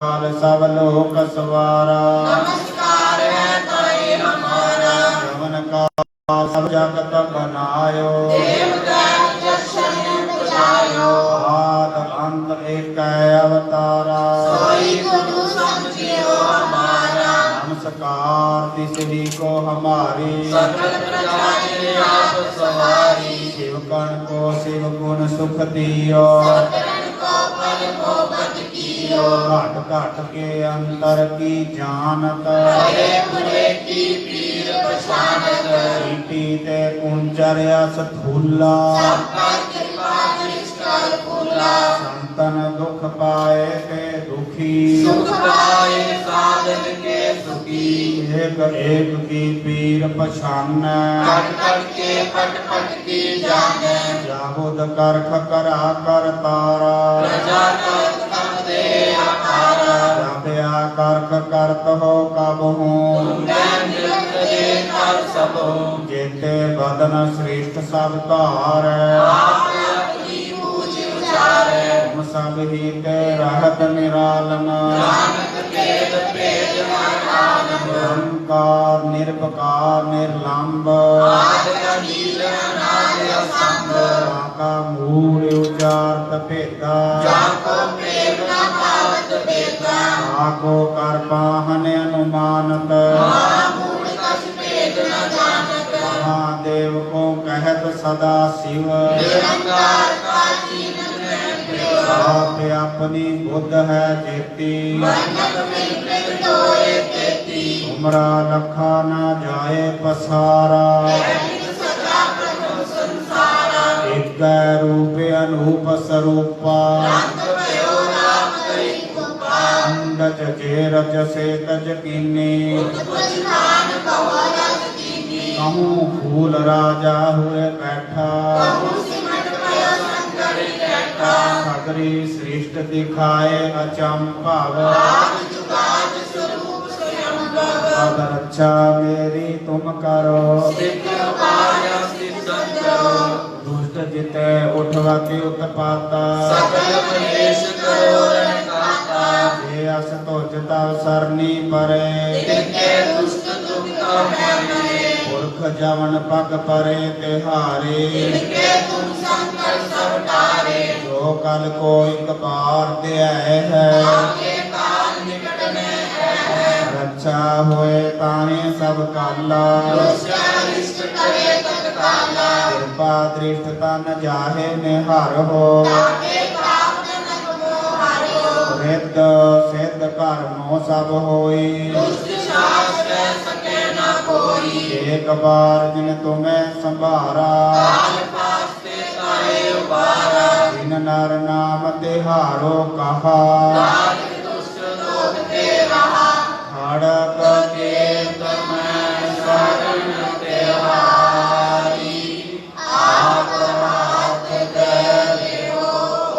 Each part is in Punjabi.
काल सब लोक सवारा। नमस्कार है ताई हमारा। यवन का सब जगत बनायो। देव दैव दर्शन बजायो। आद अंत एक अवतारा। सोई गुरु समझियो हमारा। नमस्कार तिसरी को हमारी। सकल प्रजा की आप सवारी। शिवगण को शिव गुण सुख दियो। सतरन को फल को बद कियो। घट घट के अंतर की जानत। भले बुरे की पीर पछानत। सीटी ते कुंचर यस थूला। सबका कृपा दृष्टि फूला। संतन दुख पाए ते दुखी। सुख पाए साधन के सुखी। एक एक की पीर पछान। कट कट के पट पट की जाने। जाबुद करख करा कर तारा। प्रजा का तम दे अपारा। जाबया करख करत हो कब हूँ। मैं नृत्य दे कर सबो। जेते बदन श्रेष्ठ सब तार। आप अपनी पूज उचारे। तुम सब ही ते रहत निरालन। जानत भेद भेद मन आनंद। निरंकार निर्विकार निर्लंब। आदि अनील अनादि असंग। का मूल उचारत भेदा। जाको प्रेम न पावत भेदा। आको कर पाहन अनुमानत। महामूढ़ कछ भेद न जानत। महादेव को कहत सदा शिव। निरंकार का जीवन में प्रिय। आप अपनी बुद्ध है जेती। बंधक मिलत दोए तेती। उमरा लखा न जाए पसारा। रहित सदा प्रभु संसारा। एक रूप अनूप स्वरूपा। अंत भयो राम कई कृपा। अंडज चेरज से तज कीनी। कुछ खान कहो रस कीनी। कहूँ फूल राजा हुए बैठा। कहूँ सिमट भयो शंकर कैठा। सगरी सृष्ट दिखाए अचंभव। आद जुगाद स्वरूप स्वयंभव। अब रक्षा मेरी तुम करो। सिद्ध उपाय सिद्धं करो। दुष्ट जिते उठवती उत्पाता। सकल महेश करो रणकाता। जे अस तुझ तव सरनी परे। तिनके दुष्ट दुख है मरे। पुरख जवन पग परे तिहारे। तिनके तुम संकट सब टारे। जो कल को एक बार दे है। आगे काल निकट में है। रक्षा होए ताहे सब काला। दुष्ट अरिष्ट करे तत्काला। कृपा दृष्ट तन जाहे निहार हो। ताके प्राप्त नग मोह हरो। रिद्ध सिद्ध कर्मों सब होई। दुष्ट शास्त्र सके न कोई। एक बार जिन तुम्हें संभारा। काल पास्ते काहे उबारा। जिन नर नाम तिहारो कहा। तारिक दुष्ट लोक ते रहा। खड़क के मैं शरण तेहारी। आप हाथ दे देहो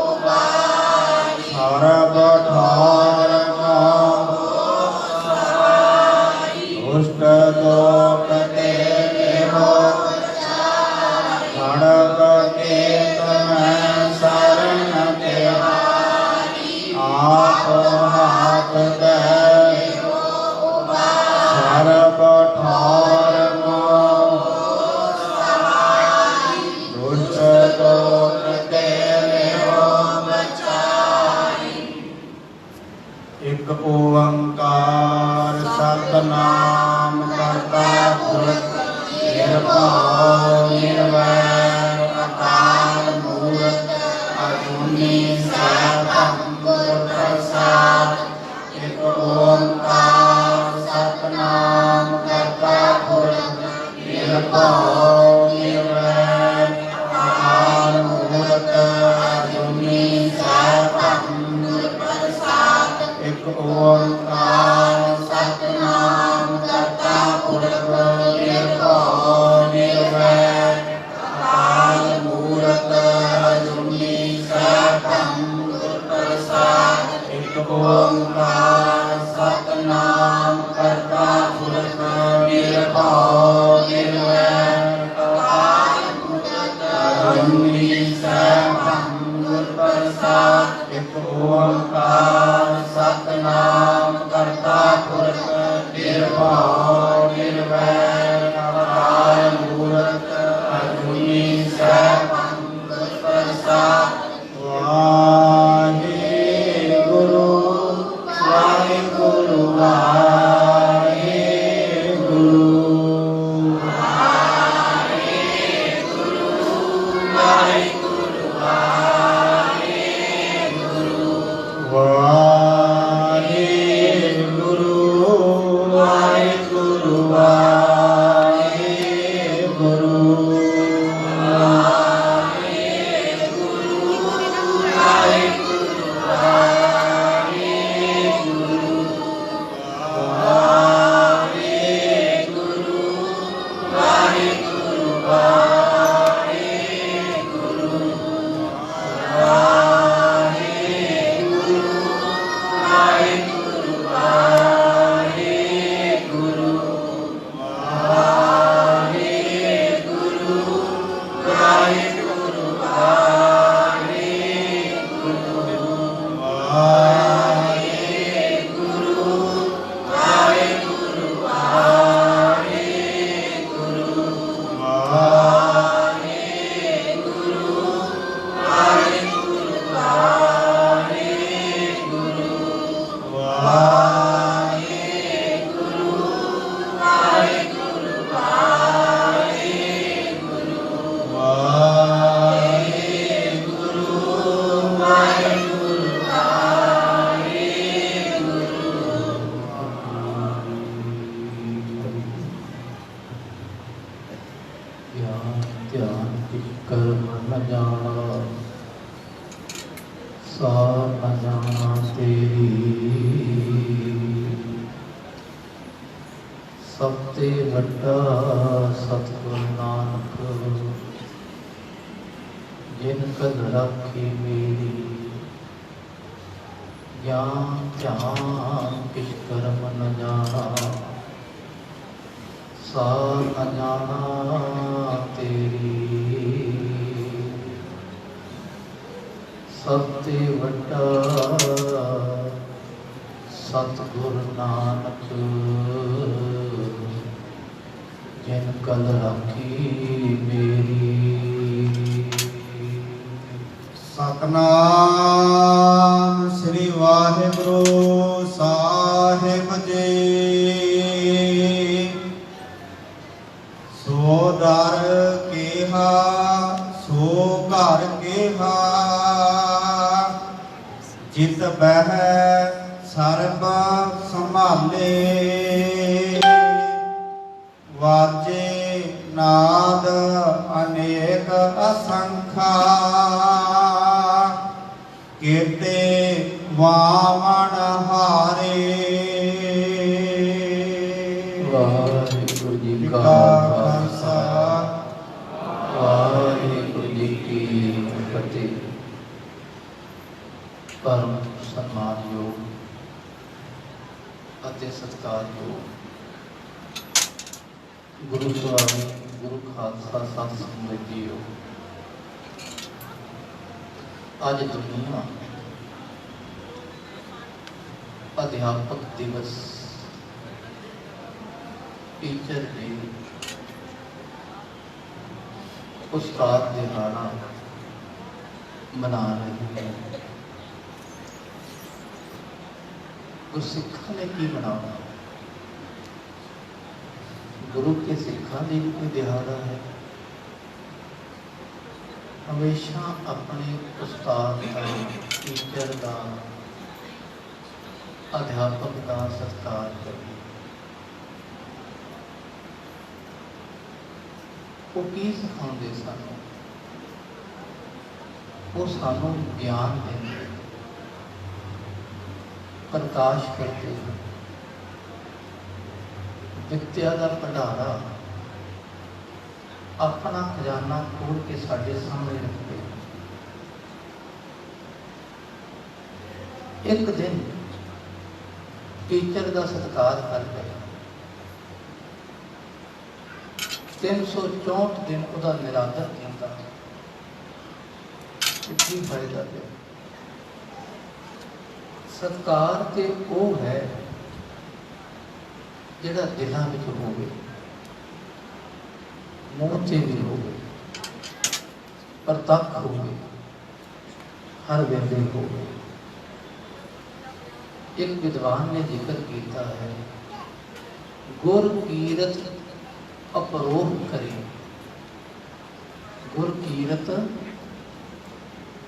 उबारी। सर्व ठार दुष्ट दोष ते हो। खड़क के तुम्हें शरण तिहारी। आप हाथ दे सर्व ठार दुष्ट दोष ते हो। एक ओंकार सतनाम करता पुरख निर्भय निर्वैर अकाल मूर्त अजूनी सैभं गुर प्रसाद। एक ओंकार सतनाम करता पुरख निर्भय निर्वैर अकाल मूर्त अजूनी सैभं गुर प्रसाद। एक ओंकार सतनाम करता पुरख निर्भय निर्वैर अकाल मूर्त अजूनी सैभं गुर प्रसाद। एक ओंकार सतनाम करता पुरख निर्भय निर्वैर अकाल मूर्त अजूनी सैभं गुर प्रसाद। एक ओंकार सतनाम ਨਾਮ ਕਰਤਾ ਪੁਰਖ ਨਿਰਭਉ ਨਿਰਵੈਰ ਅਕਾਲ ਮੂਰਤ ਅਜੂਨੀ ਸੈਭੰ ਗੁਰ ਪ੍ਰਸਾਦਿ। ਵਾਹਿਗੁਰੂ ਵਾਹਿਗੁਰੂ ਵਾਹਿਗੁਰੂ ਵਾਹਿਗੁਰੂ ਵਾਹਿਗੁਰੂ ਸਭ ਤੇ ਵੱਡਾ ਸਤਿਗੁਰ ਨਾਨਕ ਜਿਨ ਕਲ ਰਾਖੀ ਮੇਰੀ ਗਿਆਨ ਧਿਆਨ ਕਿਛ ਕਰਮ ਨ ਜਾਣਾ ਸਾਰ ਨ ਜਾਣਾ ਤੇਰੀ ਸਭ ਤੇ ਵੱਡਾ ਸਤਿਗੁਰ ਨਾਨਕ ਜਿਨ ਕਲ ਰਾਖੀ ਮੇਰੀ। ਸਤਨਾਮ ਸ੍ਰੀ ਵਾਹਿਗੁਰੂ ਸਾਹਿਬ ਜੀ। ਸੋ ਦਰ ਕੇਹਾ ਸੋ ਘਰ ਕੇਹਾ ਜਿਤ ਬਹਿ ਸਰਬ ਸੰਭਾਲੇ ਵਾਜੇ ਨਾਦ ਅਨੇਕ ਅਸੰਖਾ ਕੀਤੇ ਵਾਵਣ ਹਾਰੇ। ਵਾਹਿਗੁਰੂ ਜੀ ਕਾ ਖਾਲਸਾ ਵਾਹਿਗੁਰੂ ਜੀ ਕੀ ਫਤਿਹ। ਪਰਮ ਸਨਮਾਨਯੋਗ ਅਤੇ ਸਤਿਕਾਰਯੋਗ ਗੁਰੂ ਸਵਾਮੀ ਗੁਰੂ ਖਾਲਸਾ ਸਤ ਸੰਗਤ ਜੀਓ, ਅੱਜ ਦੁਨੀਆ ਅਧਿਆਪਕ ਦਿਵਸ ਟੀਚਰ ਡੇ ਉਸਤਾਦ ਦਿਹਾੜਾ ਮਨਾ ਰਹੀ ਹੈ। ਗੁਰਸਿੱਖਾਂ ਨੇ ਕੀ ਮਨਾਉਣਾ? गुरु के सिखा भी कोई दिहाड़ा है। हमेशा अपने उस्ताद का, टीचर का, अध्यापक का सत्कार करिए। वो की सिखाते सानू? वो सानू ज्ञान देंगे, प्रकाश करते हैं, विद्या का भंडारा अपना खजाना खोल के साढ़े सामने रखते। एक दिन टीचर का सत्कार कर गया, 364 दिन उसका निरादर किया। की फायदा है? ਸਤਿਕਾਰ ਤੇ ਉਹ ਹੈ ਜਿਹੜਾ ਦਿਲਾਂ ਵਿੱਚ ਹੋਵੇ, ਮੂੰਹ ਤੇ ਵੀ ਹੋਵੇ, ਪ੍ਰਤੱਖ ਹੋਵੇ, ਹਰ ਵੇਲੇ ਹੋਵੇ। ਇੱਕ ਵਿਦਵਾਨ ਨੇ ਜ਼ਿਕਰ ਕੀਤਾ ਹੈ, ਗੁਰ ਕੀਰਤ ਅਪਰੋਖ ਕਰੇ। ਗੁਰ ਕੀਰਤ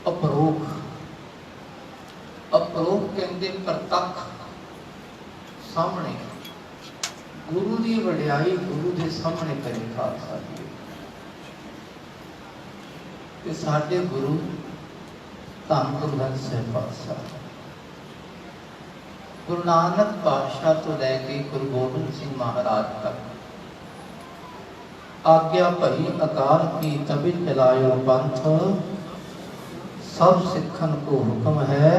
ਅਪਰੋਖ, ਅਪਰੋਖ ਕਹਿੰਦੇ ਪ੍ਰਤੱਖ, ਸਾਹਮਣੇ। ਗੁਰੂ ਦੀ ਵਡਿਆਈ ਗੁਰੂ ਦੇ ਸਾਹਮਣੇ ਕਰੇ ਖਾਲਸਾ ਜੀ। ਤੇ ਸਾਡੇ ਗੁਰੂ ਧੰਨ ਗੁਰੂ ਗ੍ਰੰਥ ਸਾਹਿਬ ਪਾਤਸ਼ਾਹ, ਗੁਰੂ ਨਾਨਕ ਪਾਤਸ਼ਾਹ ਤੋਂ ਲੈ ਕੇ ਗੁਰੂ ਗੋਬਿੰਦ ਸਿੰਘ ਮਹਾਰਾਜ ਤੱਕ, ਆਗਿਆ ਭਈ ਅਕਾਲ ਕੀ ਤਬਿ ਚਲਾਇਓ ਪੰਥ, ਸਭ ਸਿੱਖਨ ਕੋ ਹੁਕਮ ਹੈ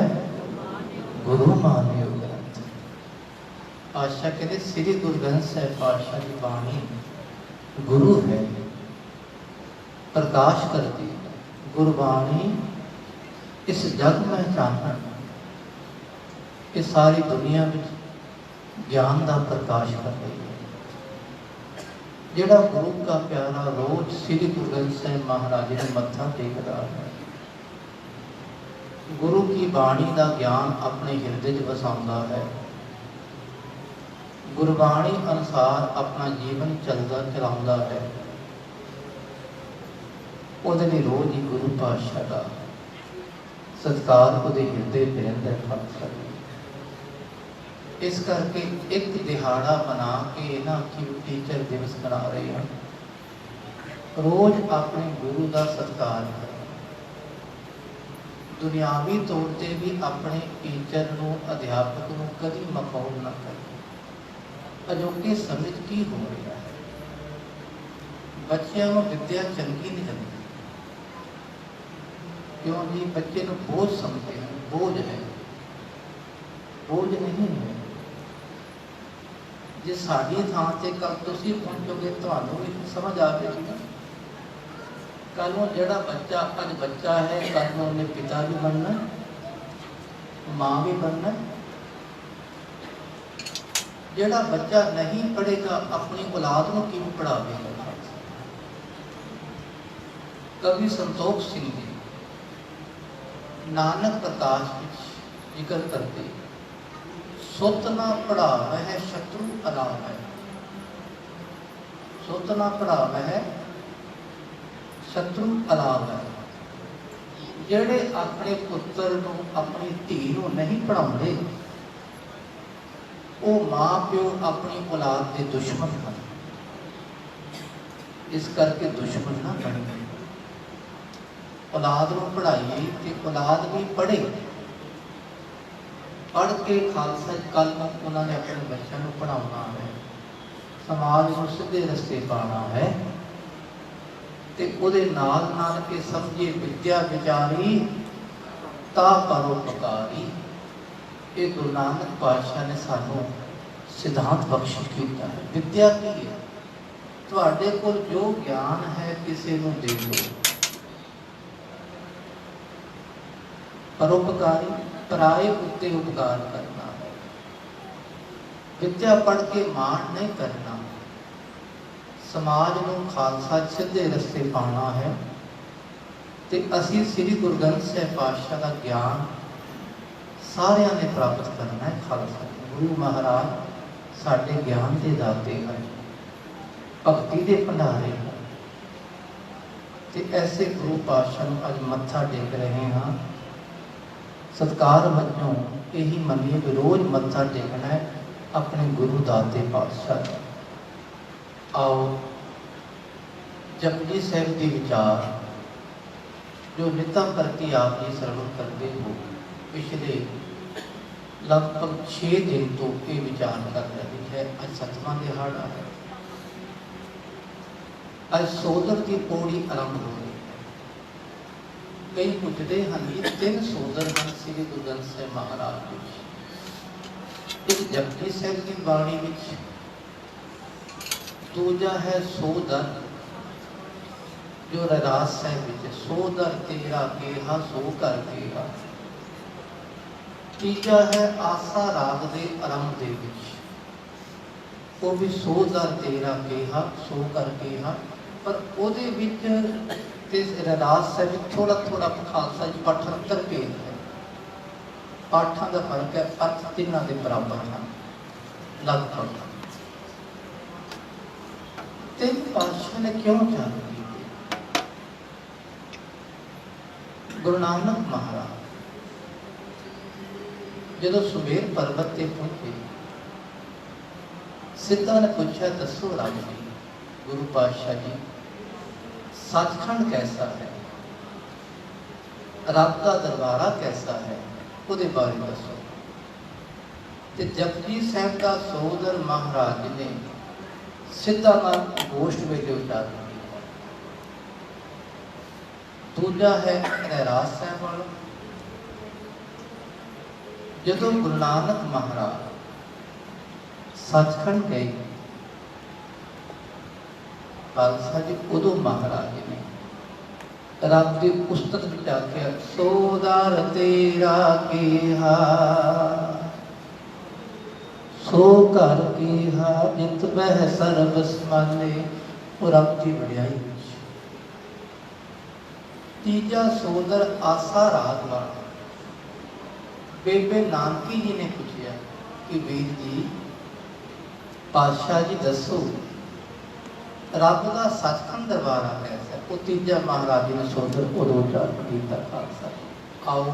ਗੁਰੂ ਮਾਨਿਓ ਗ੍ਰੰਥ। ਪਾਤਸ਼ਾਹ ਕਹਿੰਦੇ ਸ੍ਰੀ ਗੁਰੂ ਗ੍ਰੰਥ ਸਾਹਿਬ ਪਾਤਸ਼ਾਹ ਦੀ ਬਾਣੀ ਗੁਰੂ ਹੈ, ਪ੍ਰਕਾਸ਼ ਕਰਦੀ। ਗੁਰਬਾਣੀ ਇਸ ਜਗ ਮੈਂ ਚਾਨਣ, ਇਹ ਸਾਰੀ ਦੁਨੀਆ ਵਿੱਚ ਗਿਆਨ ਦਾ ਪ੍ਰਕਾਸ਼ ਕਰ ਰਹੀ ਹੈ। ਜਿਹੜਾ ਗੁਰੂ ਦਾ ਪਿਆਰਾ ਰੋਜ਼ ਸ੍ਰੀ ਗੁਰੂ ਗ੍ਰੰਥ ਸਾਹਿਬ ਮਹਾਰਾਜ ਜੀ ਨੂੰ ਮੱਥਾ ਟੇਕਦਾ ਹੈ, ਗੁਰੂ ਕੀ ਬਾਣੀ ਦਾ ਗਿਆਨ ਆਪਣੇ ਹਿਰਦੇ 'ਚ ਵਸਾਉਂਦਾ ਹੈ, ਗੁਰਬਾਣੀ ਅਨੁਸਾਰ ਆਪਣਾ ਜੀਵਨ ਚਲਾਉਂਦਾ ਹੈ, ਉਹਦੇ ਲਈ ਰੋਜ਼ ਹੀ ਗੁਰੂ ਪਾਤਸ਼ਾਹ ਦਾ ਸਤਿਕਾਰ ਉਹਦੇ ਹਿਰਦੇ 'ਤੇ ਰਹਿੰਦਾ ਹੈ। ਇਸ ਕਰਕੇ ਇੱਕ ਦਿਹਾੜਾ ਬਣਾ ਕੇ ਇਹਨਾਂ ਕੀ ਟੀਚਰ ਦਿਵਸ ਮਨਾ ਰਹੇ ਹਨ। ਰੋਜ਼ ਆਪਣੇ ਗੁਰੂ ਦਾ ਸਤਿਕਾਰ ਕਰੋ। ਦੁਨਿਆਵੀ ਤੌਰ ਤੇ ਵੀ ਆਪਣੇ ਟੀਚਰ ਨੂੰ, ਅਧਿਆਪਕ ਨੂੰ ਕਦੀ ਮਖੌਲ ਨਾ ਕਰੋ। ਅਜੋਕੇ ਸਮੇਂ 'ਚ ਕੀ ਹੋ ਰਿਹਾ ਹੈ, ਬੱਚਿਆਂ ਨੂੰ ਵਿਦਿਆ ਚੰਗੀ ਨਹੀਂ ਲੱਗਦੀ, ਕਿਉਂਕਿ ਬੱਚੇ ਨੂੰ ਬੋਝ ਸਮਝਦੇ ਹਨ। ਬੋਝ ਹੈ, ਬੋਝ ਨਹੀਂ ਹੈ। ਜੇ ਸਾਡੀ ਥਾਂ ਤੇ ਕੱਲ ਤੁਸੀਂ ਪਹੁੰਚੋਗੇ, ਤੁਹਾਨੂੰ ਵੀ ਸਮਝ ਆ ਜਾਏਗੀ। ਕੱਲ ਨੂੰ ਜਿਹੜਾ ਬੱਚਾ ਅੱਜ ਬੱਚਾ ਹੈ, ਕੱਲ ਨੂੰ ਉਹਨੇ ਪਿਤਾ ਵੀ ਬਣਨਾ, ਮਾਂ ਵੀ ਬਣਨਾ। ਜਿਹੜਾ ਬੱਚਾ ਨਹੀਂ ਪੜ੍ਹੇਗਾ, ਆਪਣੀ ਔਲਾਦ ਨੂੰ ਕਿਵੇਂ ਪੜ੍ਹਾਵੇਗਾ? ਕਵੀ ਸੰਤੋਖ ਸਿੰਘ ਜੀ ਨਾਨਕ ਪ੍ਰਕਾਸ਼ ਵਿੱਚ ਜ਼ਿਕਰ ਕਰਦੇ, ਸੁਤ ਨਾ ਪੜ੍ਹਾਵਹਿ ਸ਼ਤਰੂ ਅਲਾਵਹਿ। ਸੁਤ ਨਾ ਪੜ੍ਹਾਵਹਿ ਸ਼ਤਰੂ ਅਲਾਵਹਿ। ਜਿਹੜੇ ਆਪਣੇ ਪੁੱਤਰ ਨੂੰ, ਆਪਣੀ ਧੀ ਨੂੰ ਨਹੀਂ ਪੜ੍ਹਾਉਂਦੇ, ਉਹ ਮਾਂ ਪਿਓ ਆਪਣੀ ਔਲਾਦ ਦੇ ਦੁਸ਼ਮਣ ਹਨ। ਇਸ ਕਰਕੇ ਦੁਸ਼ਮਣ ਨਾ ਬਣੀਏ। ਔਲਾਦ ਨੂੰ ਪੜ੍ਹਾਈਏ ਤੇ ਔਲਾਦ ਵੀ ਪੜ੍ਹੇ। ਪੜ੍ਹ ਕੇ ਖਾਲਸਾ ਕੱਲ ਨੂੰ ਉਹਨਾਂ ਨੇ ਆਪਣੇ ਬੱਚਿਆਂ ਨੂੰ ਪੜ੍ਹਾਉਣਾ ਹੈ, ਸਮਾਜ ਨੂੰ ਸਿੱਧੇ ਰਸਤੇ ਪਾਉਣਾ ਹੈ। ਤੇ ਉਹਦੇ ਨਾਲ ਨਾਲ ਇਹ ਸਮਝੇ ਵਿਦਿਆ ਵਿਚਾਰੀ ਤਾ ਪਰਉਪਕਾਰੀ। ਇਹ ਗੁਰੂ ਨਾਨਕ ਪਾਤਸ਼ਾਹ ਨੇ ਸਾਨੂੰ ਸਿਧਾਂਤ ਬਖਸ਼ਿਸ਼ ਕੀਤਾ ਹੈ। ਵਿਦਿਆ ਕੀ ਹੈ? ਤੁਹਾਡੇ ਕੋਲ ਜੋ ਗਿਆਨ ਹੈ ਕਿਸੇ ਨੂੰ ਦੇ ਦਿਓ। ਪਰਉਪਕਾਰੀ, ਪਰਾਏ ਉੱਤੇ ਉਪਕਾਰ ਕਰਨਾ ਹੈ। ਵਿਦਿਆ ਪੜ੍ਹ ਕੇ ਮਾਣ ਨਹੀਂ ਕਰਨਾ, ਸਮਾਜ ਨੂੰ ਖਾਲਸਾ ਸਿੱਧੇ ਰਸਤੇ ਪਾਉਣਾ ਹੈ। ਤੇ ਅਸੀਂ ਸ੍ਰੀ ਗੁਰੂ ਗ੍ਰੰਥ ਸਾਹਿਬ ਪਾਤਸ਼ਾਹ ਦਾ ਗਿਆਨ ਸਾਰਿਆਂ ਨੇ ਪ੍ਰਾਪਤ ਕਰਨਾ ਹੈ। ਖਾਲਸਾ ਗੁਰੂ ਮਹਾਰਾਜ ਸਾਡੇ ਗਿਆਨ ਦੇ ਦਾਤੇ ਹਨ, ਭਗਤੀ ਦੇ ਭੰਡਾਰੇ ਹਨ। ਤੇ ਐਸੇ ਗੁਰੂ ਪਾਤਸ਼ਾਹ ਨੂੰ ਅੱਜ ਮੱਥਾ ਟੇਕ ਰਹੇ ਹਾਂ। ਸਤਿਕਾਰ ਵਜੋਂ ਇਹੀ ਮੰਨੀਏ ਕਿ ਰੋਜ਼ ਮੱਥਾ ਟੇਕਣਾ ਹੈ ਆਪਣੇ ਗੁਰੂ ਦਾਤੇ ਪਾਤਸ਼ਾਹ ਦਾ। ਆਓ ਜਪਜੀ ਸਾਹਿਬ ਦੀ ਵਿਚਾਰ ਜੋ ਨਿਤਮ ਕਰਕੇ ਆਪ ਜੀ ਸਰਵਣ ਕਰਦੇ ਹੋ, ਪਿਛਲੇ ਲਗਭਗ 6 ਦਿਨ ਤੋਂ ਇਹ ਵਿਚਾਰ ਕਰ ਰਹੀ ਹੈ। ਅੱਜ 7ਵਾਂ ਦਿਹਾੜਾ ਹੈ। ਅੱਜ ਸੋਦਰ ਦੀ ਪੌੜੀ ਆਰੰਭ ਹੋ ਰਹੀ ਹੈ। ਕਈ ਪੁੱਛਦੇ ਹਨ ਇਹ 3 ਸੋਦਰ ਹਨ ਸ੍ਰੀ ਗੁਰੂ ਗ੍ਰੰਥ ਸਾਹਿਬ ਮਹਾਰਾਜ ਵਿੱਚ। ਇੱਕ ਜਪਜੀ ਸਾਹਿਬ ਦੀ ਬਾਣੀ ਵਿੱਚ, ਦੂਜਾ ਹੈ ਸੋਦਰ ਜੋ ਰਹਿਰਾਸ ਸਾਹਿਬ ਵਿੱਚ, ਸੋਦਰ ਤੇਰਾ ਕੇਹਾ ਸੋ ਕਰ ਕੇਹਾ। ਤੀਜਾ ਹੈ ਆਸਾ ਰਾਗ ਦੇ ਆਰੰਭ ਦੇ ਵਿੱਚ, ਉਹ ਵੀ ਸੋ ਦਰ ਤੇਰਾ ਕਿਹਾ, ਸੋ ਕਰ ਕਿਹਾ, ਪਰ ਉਹਦੇ ਵਿੱਚ ਤੇ ਰਹਿਰਾਸ ਸਾਹਿਬ ਵਿੱਚ ਥੋੜਾ ਥੋੜਾ ਖਾਲਸਾ ਜੀ ਪਾਠਾਂਤਰ ਭੇਦ ਹੈ, ਪਾਠਾਂ ਦਾ ਫਰਕ ਹੈ, ਅਰਥ ਤਿੰਨਾਂ ਦੇ ਬਰਾਬਰ ਹਨ ਲਗਭਗ। ਤਿੰਨ ਪਾਤਸ਼ਾਹ ਨੇ ਕਿਉਂ ਚਾਲੂ ਕੀਤੀ? ਗੁਰੂ ਨਾਨਕ ਮਹਾਰਾਜ ਜਦੋਂ ਸੁਮੇਰ ਪਰਬਤ ਤੇ ਪਹੁੰਚੇ, ਸਿੱਧਾਂ ਨੇ ਪੁੱਛਿਆ, ਦੱਸੋ ਰਾਮ ਜੀ, ਗੁਰੂ ਪਾਤਸ਼ਾਹ ਜੀ, ਸੱਚਖੰਡ कैसा है, रब का दरबारा कैसा है, ਉਹਦੇ ਬਾਰੇ ਦੱਸੋ। ਤੇ ਜਪਜੀ ਸਾਹਿਬ ਦਾ ਸੋਦਰ ਮਹਾਰਾਜ ਨੇ ਸਿੱਧਾ ਨਾਲ ਗੋਸ਼ਟ ਵੇਲੇ ਉਚਾਰਨ ਕੀਤਾ। ਦੂਜਾ ਹੈ ਰਹਿਰਾਸ ਸਾਹਿਬ ਵਾਲਾ। ਜਦੋਂ ਗੁਰੂ ਨਾਨਕ ਮਹਾਰਾਜ ਸੱਚਖੰਡ ਗਏ ਖਾਲਸਾ ਜੀ, ਉਦੋਂ ਮਹਾਰਾਜ ਨੇ ਰੱਬ ਦੀ ਉਸਤਤ ਵਿੱਚ ਆਖਿਆ, ਸੋਦਰ ਤੇਰਾ ਕਿਹਾ, ਸੋ ਘਰ ਕਿਹਾ, ਜਿਤ ਬਹਿ ਸਰਬ ਸਮਾਲੇ। ਉਹ ਰੱਬ ਦੀ ਵਡਿਆਈ ਵਿੱਚ। ਤੀਜਾ ਸੋਦਰ ਆਸਾ ਰਾਗ ਵਾਲਾ। ਬੇਬੇ ਨਾਨਕੀ ਜੀ ਨੇ ਪੁੱਛਿਆ ਕਿ ਵੀਰ ਜੀ, ਪਾਤਸ਼ਾਹ ਜੀ ਦੱਸੋ ਰੱਬ ਦਾ ਸੱਚਖੰਡ ਦਰਬਾਰ ਹੈ। ਉਹ ਤੀਜਾ ਮਹਾਰਾਜ ਜੀ ਨੇ ਸੋਦਰ ਉਦੋਂ ਉਚਾਰਨ ਕੀਤਾ। ਖਾਲਸਾ ਆਓ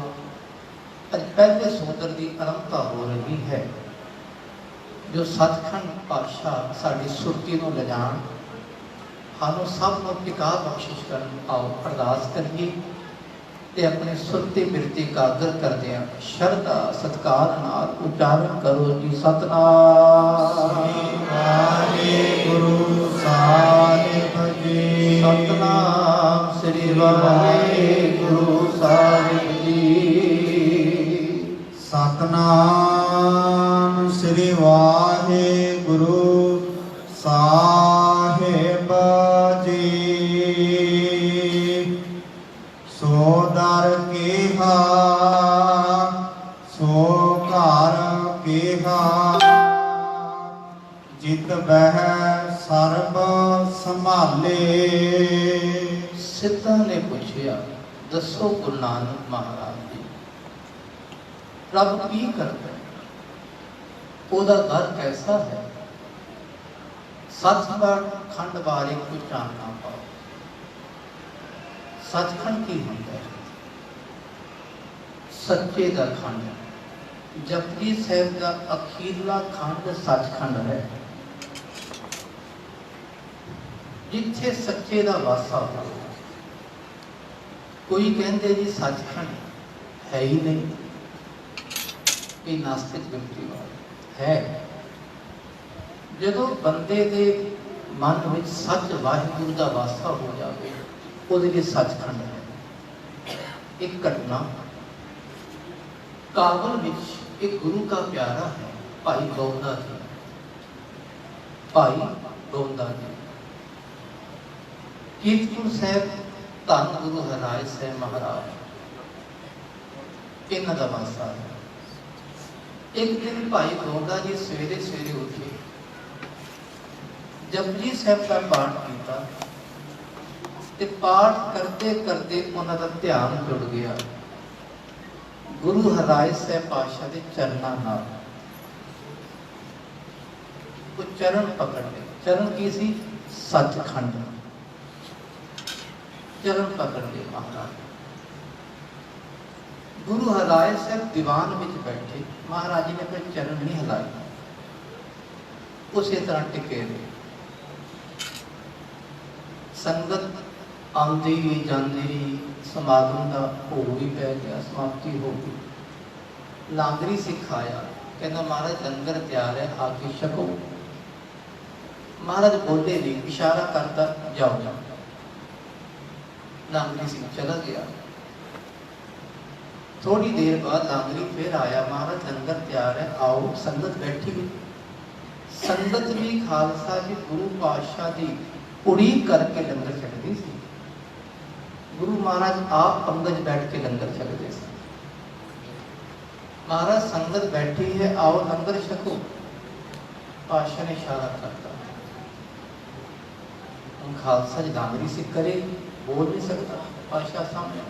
ਅੱਜ ਪਹਿਲੇ ਸੋਦਰ ਦੀ ਆਰੰਭਤਾ ਹੋ ਰਹੀ ਹੈ, ਜੋ ਸੱਚਖੰਡ ਪਾਤਸ਼ਾਹ ਸਾਡੀ ਸੁਰਤੀ ਨੂੰ ਲਿਜਾਣ, ਸਾਨੂੰ ਸਭ ਨੂੰ ਟਿਕਾ ਬਖਸ਼ਿਸ਼ ਕਰਨ। ਆਓ ਅਰਦਾਸ ਕਰੀਏ ਤੇ ਆਪਣੇ ਸੁਰਤੀ ਬਿਰਤੀ ਕਾਗਰ ਕਰਦੇ ਹਾਂ। ਸ਼ਰਧਾ ਸਤਿਕਾਰ ਨਾਲ ਉਚਾਰਨ ਕਰੋ ਜੀ, ਸਤਿਨਾਮ ਵਾਹਿਗੁਰੂ ਸਾਹਿਬ ਜੀ, ਸਤਿਨਾਮ ਸ੍ਰੀ ਵਾਹਿਗੁਰੂ ਸਾਹਿਬ ਜੀ, ਸਤਨਾਮ ਸ੍ਰੀ ਵਾਹਿਗੁਰੂ ਸਾਹਿਬ ਜੀ। ਸੋਦਰ ਕਿਹਾ, ਸੋ ਘਰ ਕਿਹਾ, ਜਿਤ ਬਹਿ ਸਰਬ ਸੰਭਾਲੇ। ਸਿੱਧਾਂ ਨੇ ਪੁੱਛਿਆ, ਦੱਸੋ ਗੁਰੂ ਨਾਨਕ ਮਹਾਰਾਜ ਜੀ, ਰੱਬ ਕੀ ਕਰਦਾ ਹੈ, ਉਹਦਾ ਘਰ ਕੈਸਾ ਹੈ? ਸੱਚਖੰਡ ਬਾਰੇ ਕੋਈ ਚਾਨਣਾ ਪਾਓ। ਸੱਚਖੰਡ ਕੀ ਹੁੰਦਾ ਹੈ? ਸੱਚੇ ਦਾ ਖੰਡ। ਜਪਜੀ ਸਾਹਿਬ ਦਾ ਅਖੀਰਲਾ ਖੰਡ ਸੱਚਖੰਡ ਹੈ, ਜਿੱਥੇ ਸੱਚੇ ਦਾ ਵਾਸਾ ਹੋਵੇ। ਕੋਈ ਕਹਿੰਦੇ ਜੀ ਸੱਚਖੰਡ ਹੈ ਹੀ ਨਹੀਂ, ਇਹ ਨਾਸਤਿਕ ਵਿਅਕਤੀ ਹੈ। ਜਦੋਂ ਬੰਦੇ ਦੇ ਮਨ ਵਿੱਚ ਸੱਚ ਵਾਹਿਗੁਰੂ ਦਾ ਵਾਸਾ ਹੋ ਜਾਵੇ, ਉਹਦੇ ਲਈ ਸੱਚਖੰਡ ਹੈ। ਇੱਕ ਘਟਨਾ ਕਾਬਲ ਵਿੱਚ ਇੱਕ ਗੁਰੂ ਦਾ ਪਿਆਰਾ ਹੈ, ਭਾਈ ਗੋਵਿੰਦਾ ਜੀ। ਭਾਈ ਗੋਵਿੰਦਾ ਜੀ ਕੀਰਤਪੁਰ ਸਾਹਿਬ, ਧੰਨ ਗੁਰੂ ਹਰਿਰਾਏ ਸਾਹਿਬ ਮਹਾਰਾਜ, ਇਹਨਾਂ ਦਾ ਵਾਸਾ ਹੈ। ਇੱਕ ਦਿਨ ਭਾਈ ਗੋਵਿੰਦਾ ਜੀ ਸਵੇਰੇ ਸਵੇਰੇ ਉੱਠੇ, ਜਪਜੀ ਸਾਹਿਬ ਦਾ ਪਾਠ ਕੀਤਾ ਤੇ ਪਾਠ ਕਰਦੇ ਕਰਦੇ ਉਹਨਾਂ ਦਾ ਧਿਆਨ ਜੁੜ ਗਿਆ ਗੁਰੂ ਹਰਿਰਾਏ ਸਾਹਿਬ ਪਾਤਸ਼ਾਹ ਦੇ ਚਰਨਾਂ ਨਾਲ। ਉਹ ਚਰਨ ਪਕੜ ਲਏ। ਚਰਨ ਕੀ ਸੀ? ਸੱਚਖੰਡ। ਚਰਨ ਪਕੜ ਲਏ ਮਹਾਰਾਜ। ਗੁਰੂ ਹਰਿਰਾਏ ਸਾਹਿਬ ਦੀਵਾਨ ਵਿੱਚ ਬੈਠੇ, ਮਹਾਰਾਜ ਜੀ ਨੇ ਆਪਣੇ ਚਰਨ ਨਹੀਂ ਹਿਲਾਏ, ਉਸੇ ਤਰ੍ਹਾਂ ਟਿਕੇ ਰਹੇ। ਸੰਗਤ ਆਉਂਦੀ ਜਾਂਦੀ, ਸਮਾਗਮ ਦਾ ਭੋਗ ਵੀ ਪੈ ਗਿਆ, ਸਮਾਪਤੀ ਹੋ ਗਈ। ਲਾਂਗਰੀ ਸਿਖਾਇਆ, ਕਹਿੰਦਾ ਮਹਾਰਾਜ ਲੰਗਰ ਤਿਆਰ ਹੈ, ਆ ਕੇ ਛਕੋ। ਮਹਾਰਾਜ ਬੋਲੇ ਨਹੀਂ, ਇਸ਼ਾਰਾ ਕਰਦਾ ਜਾਓ। ਲਾਂਗਰੀ ਸਿੰਘ ਚਲਾ ਗਿਆ। थोड़ी देर बाद लांगरी फिर आया, महाराज लंगर तैयार है, आओ। संगत बैठी हुई, संगत भी खालसा जी गुरु पातशाह की उड़ीक करके लंगर छकती सी। गुरु महाराज आप पंगज बैठ के लंगर छकते थे। महाराज संगत बैठी है, आओ लंगर छको। पातशाह ने इशारा करता, हम खालसा जलांगरी से करे, बोल नहीं सकता पातशाह सामने।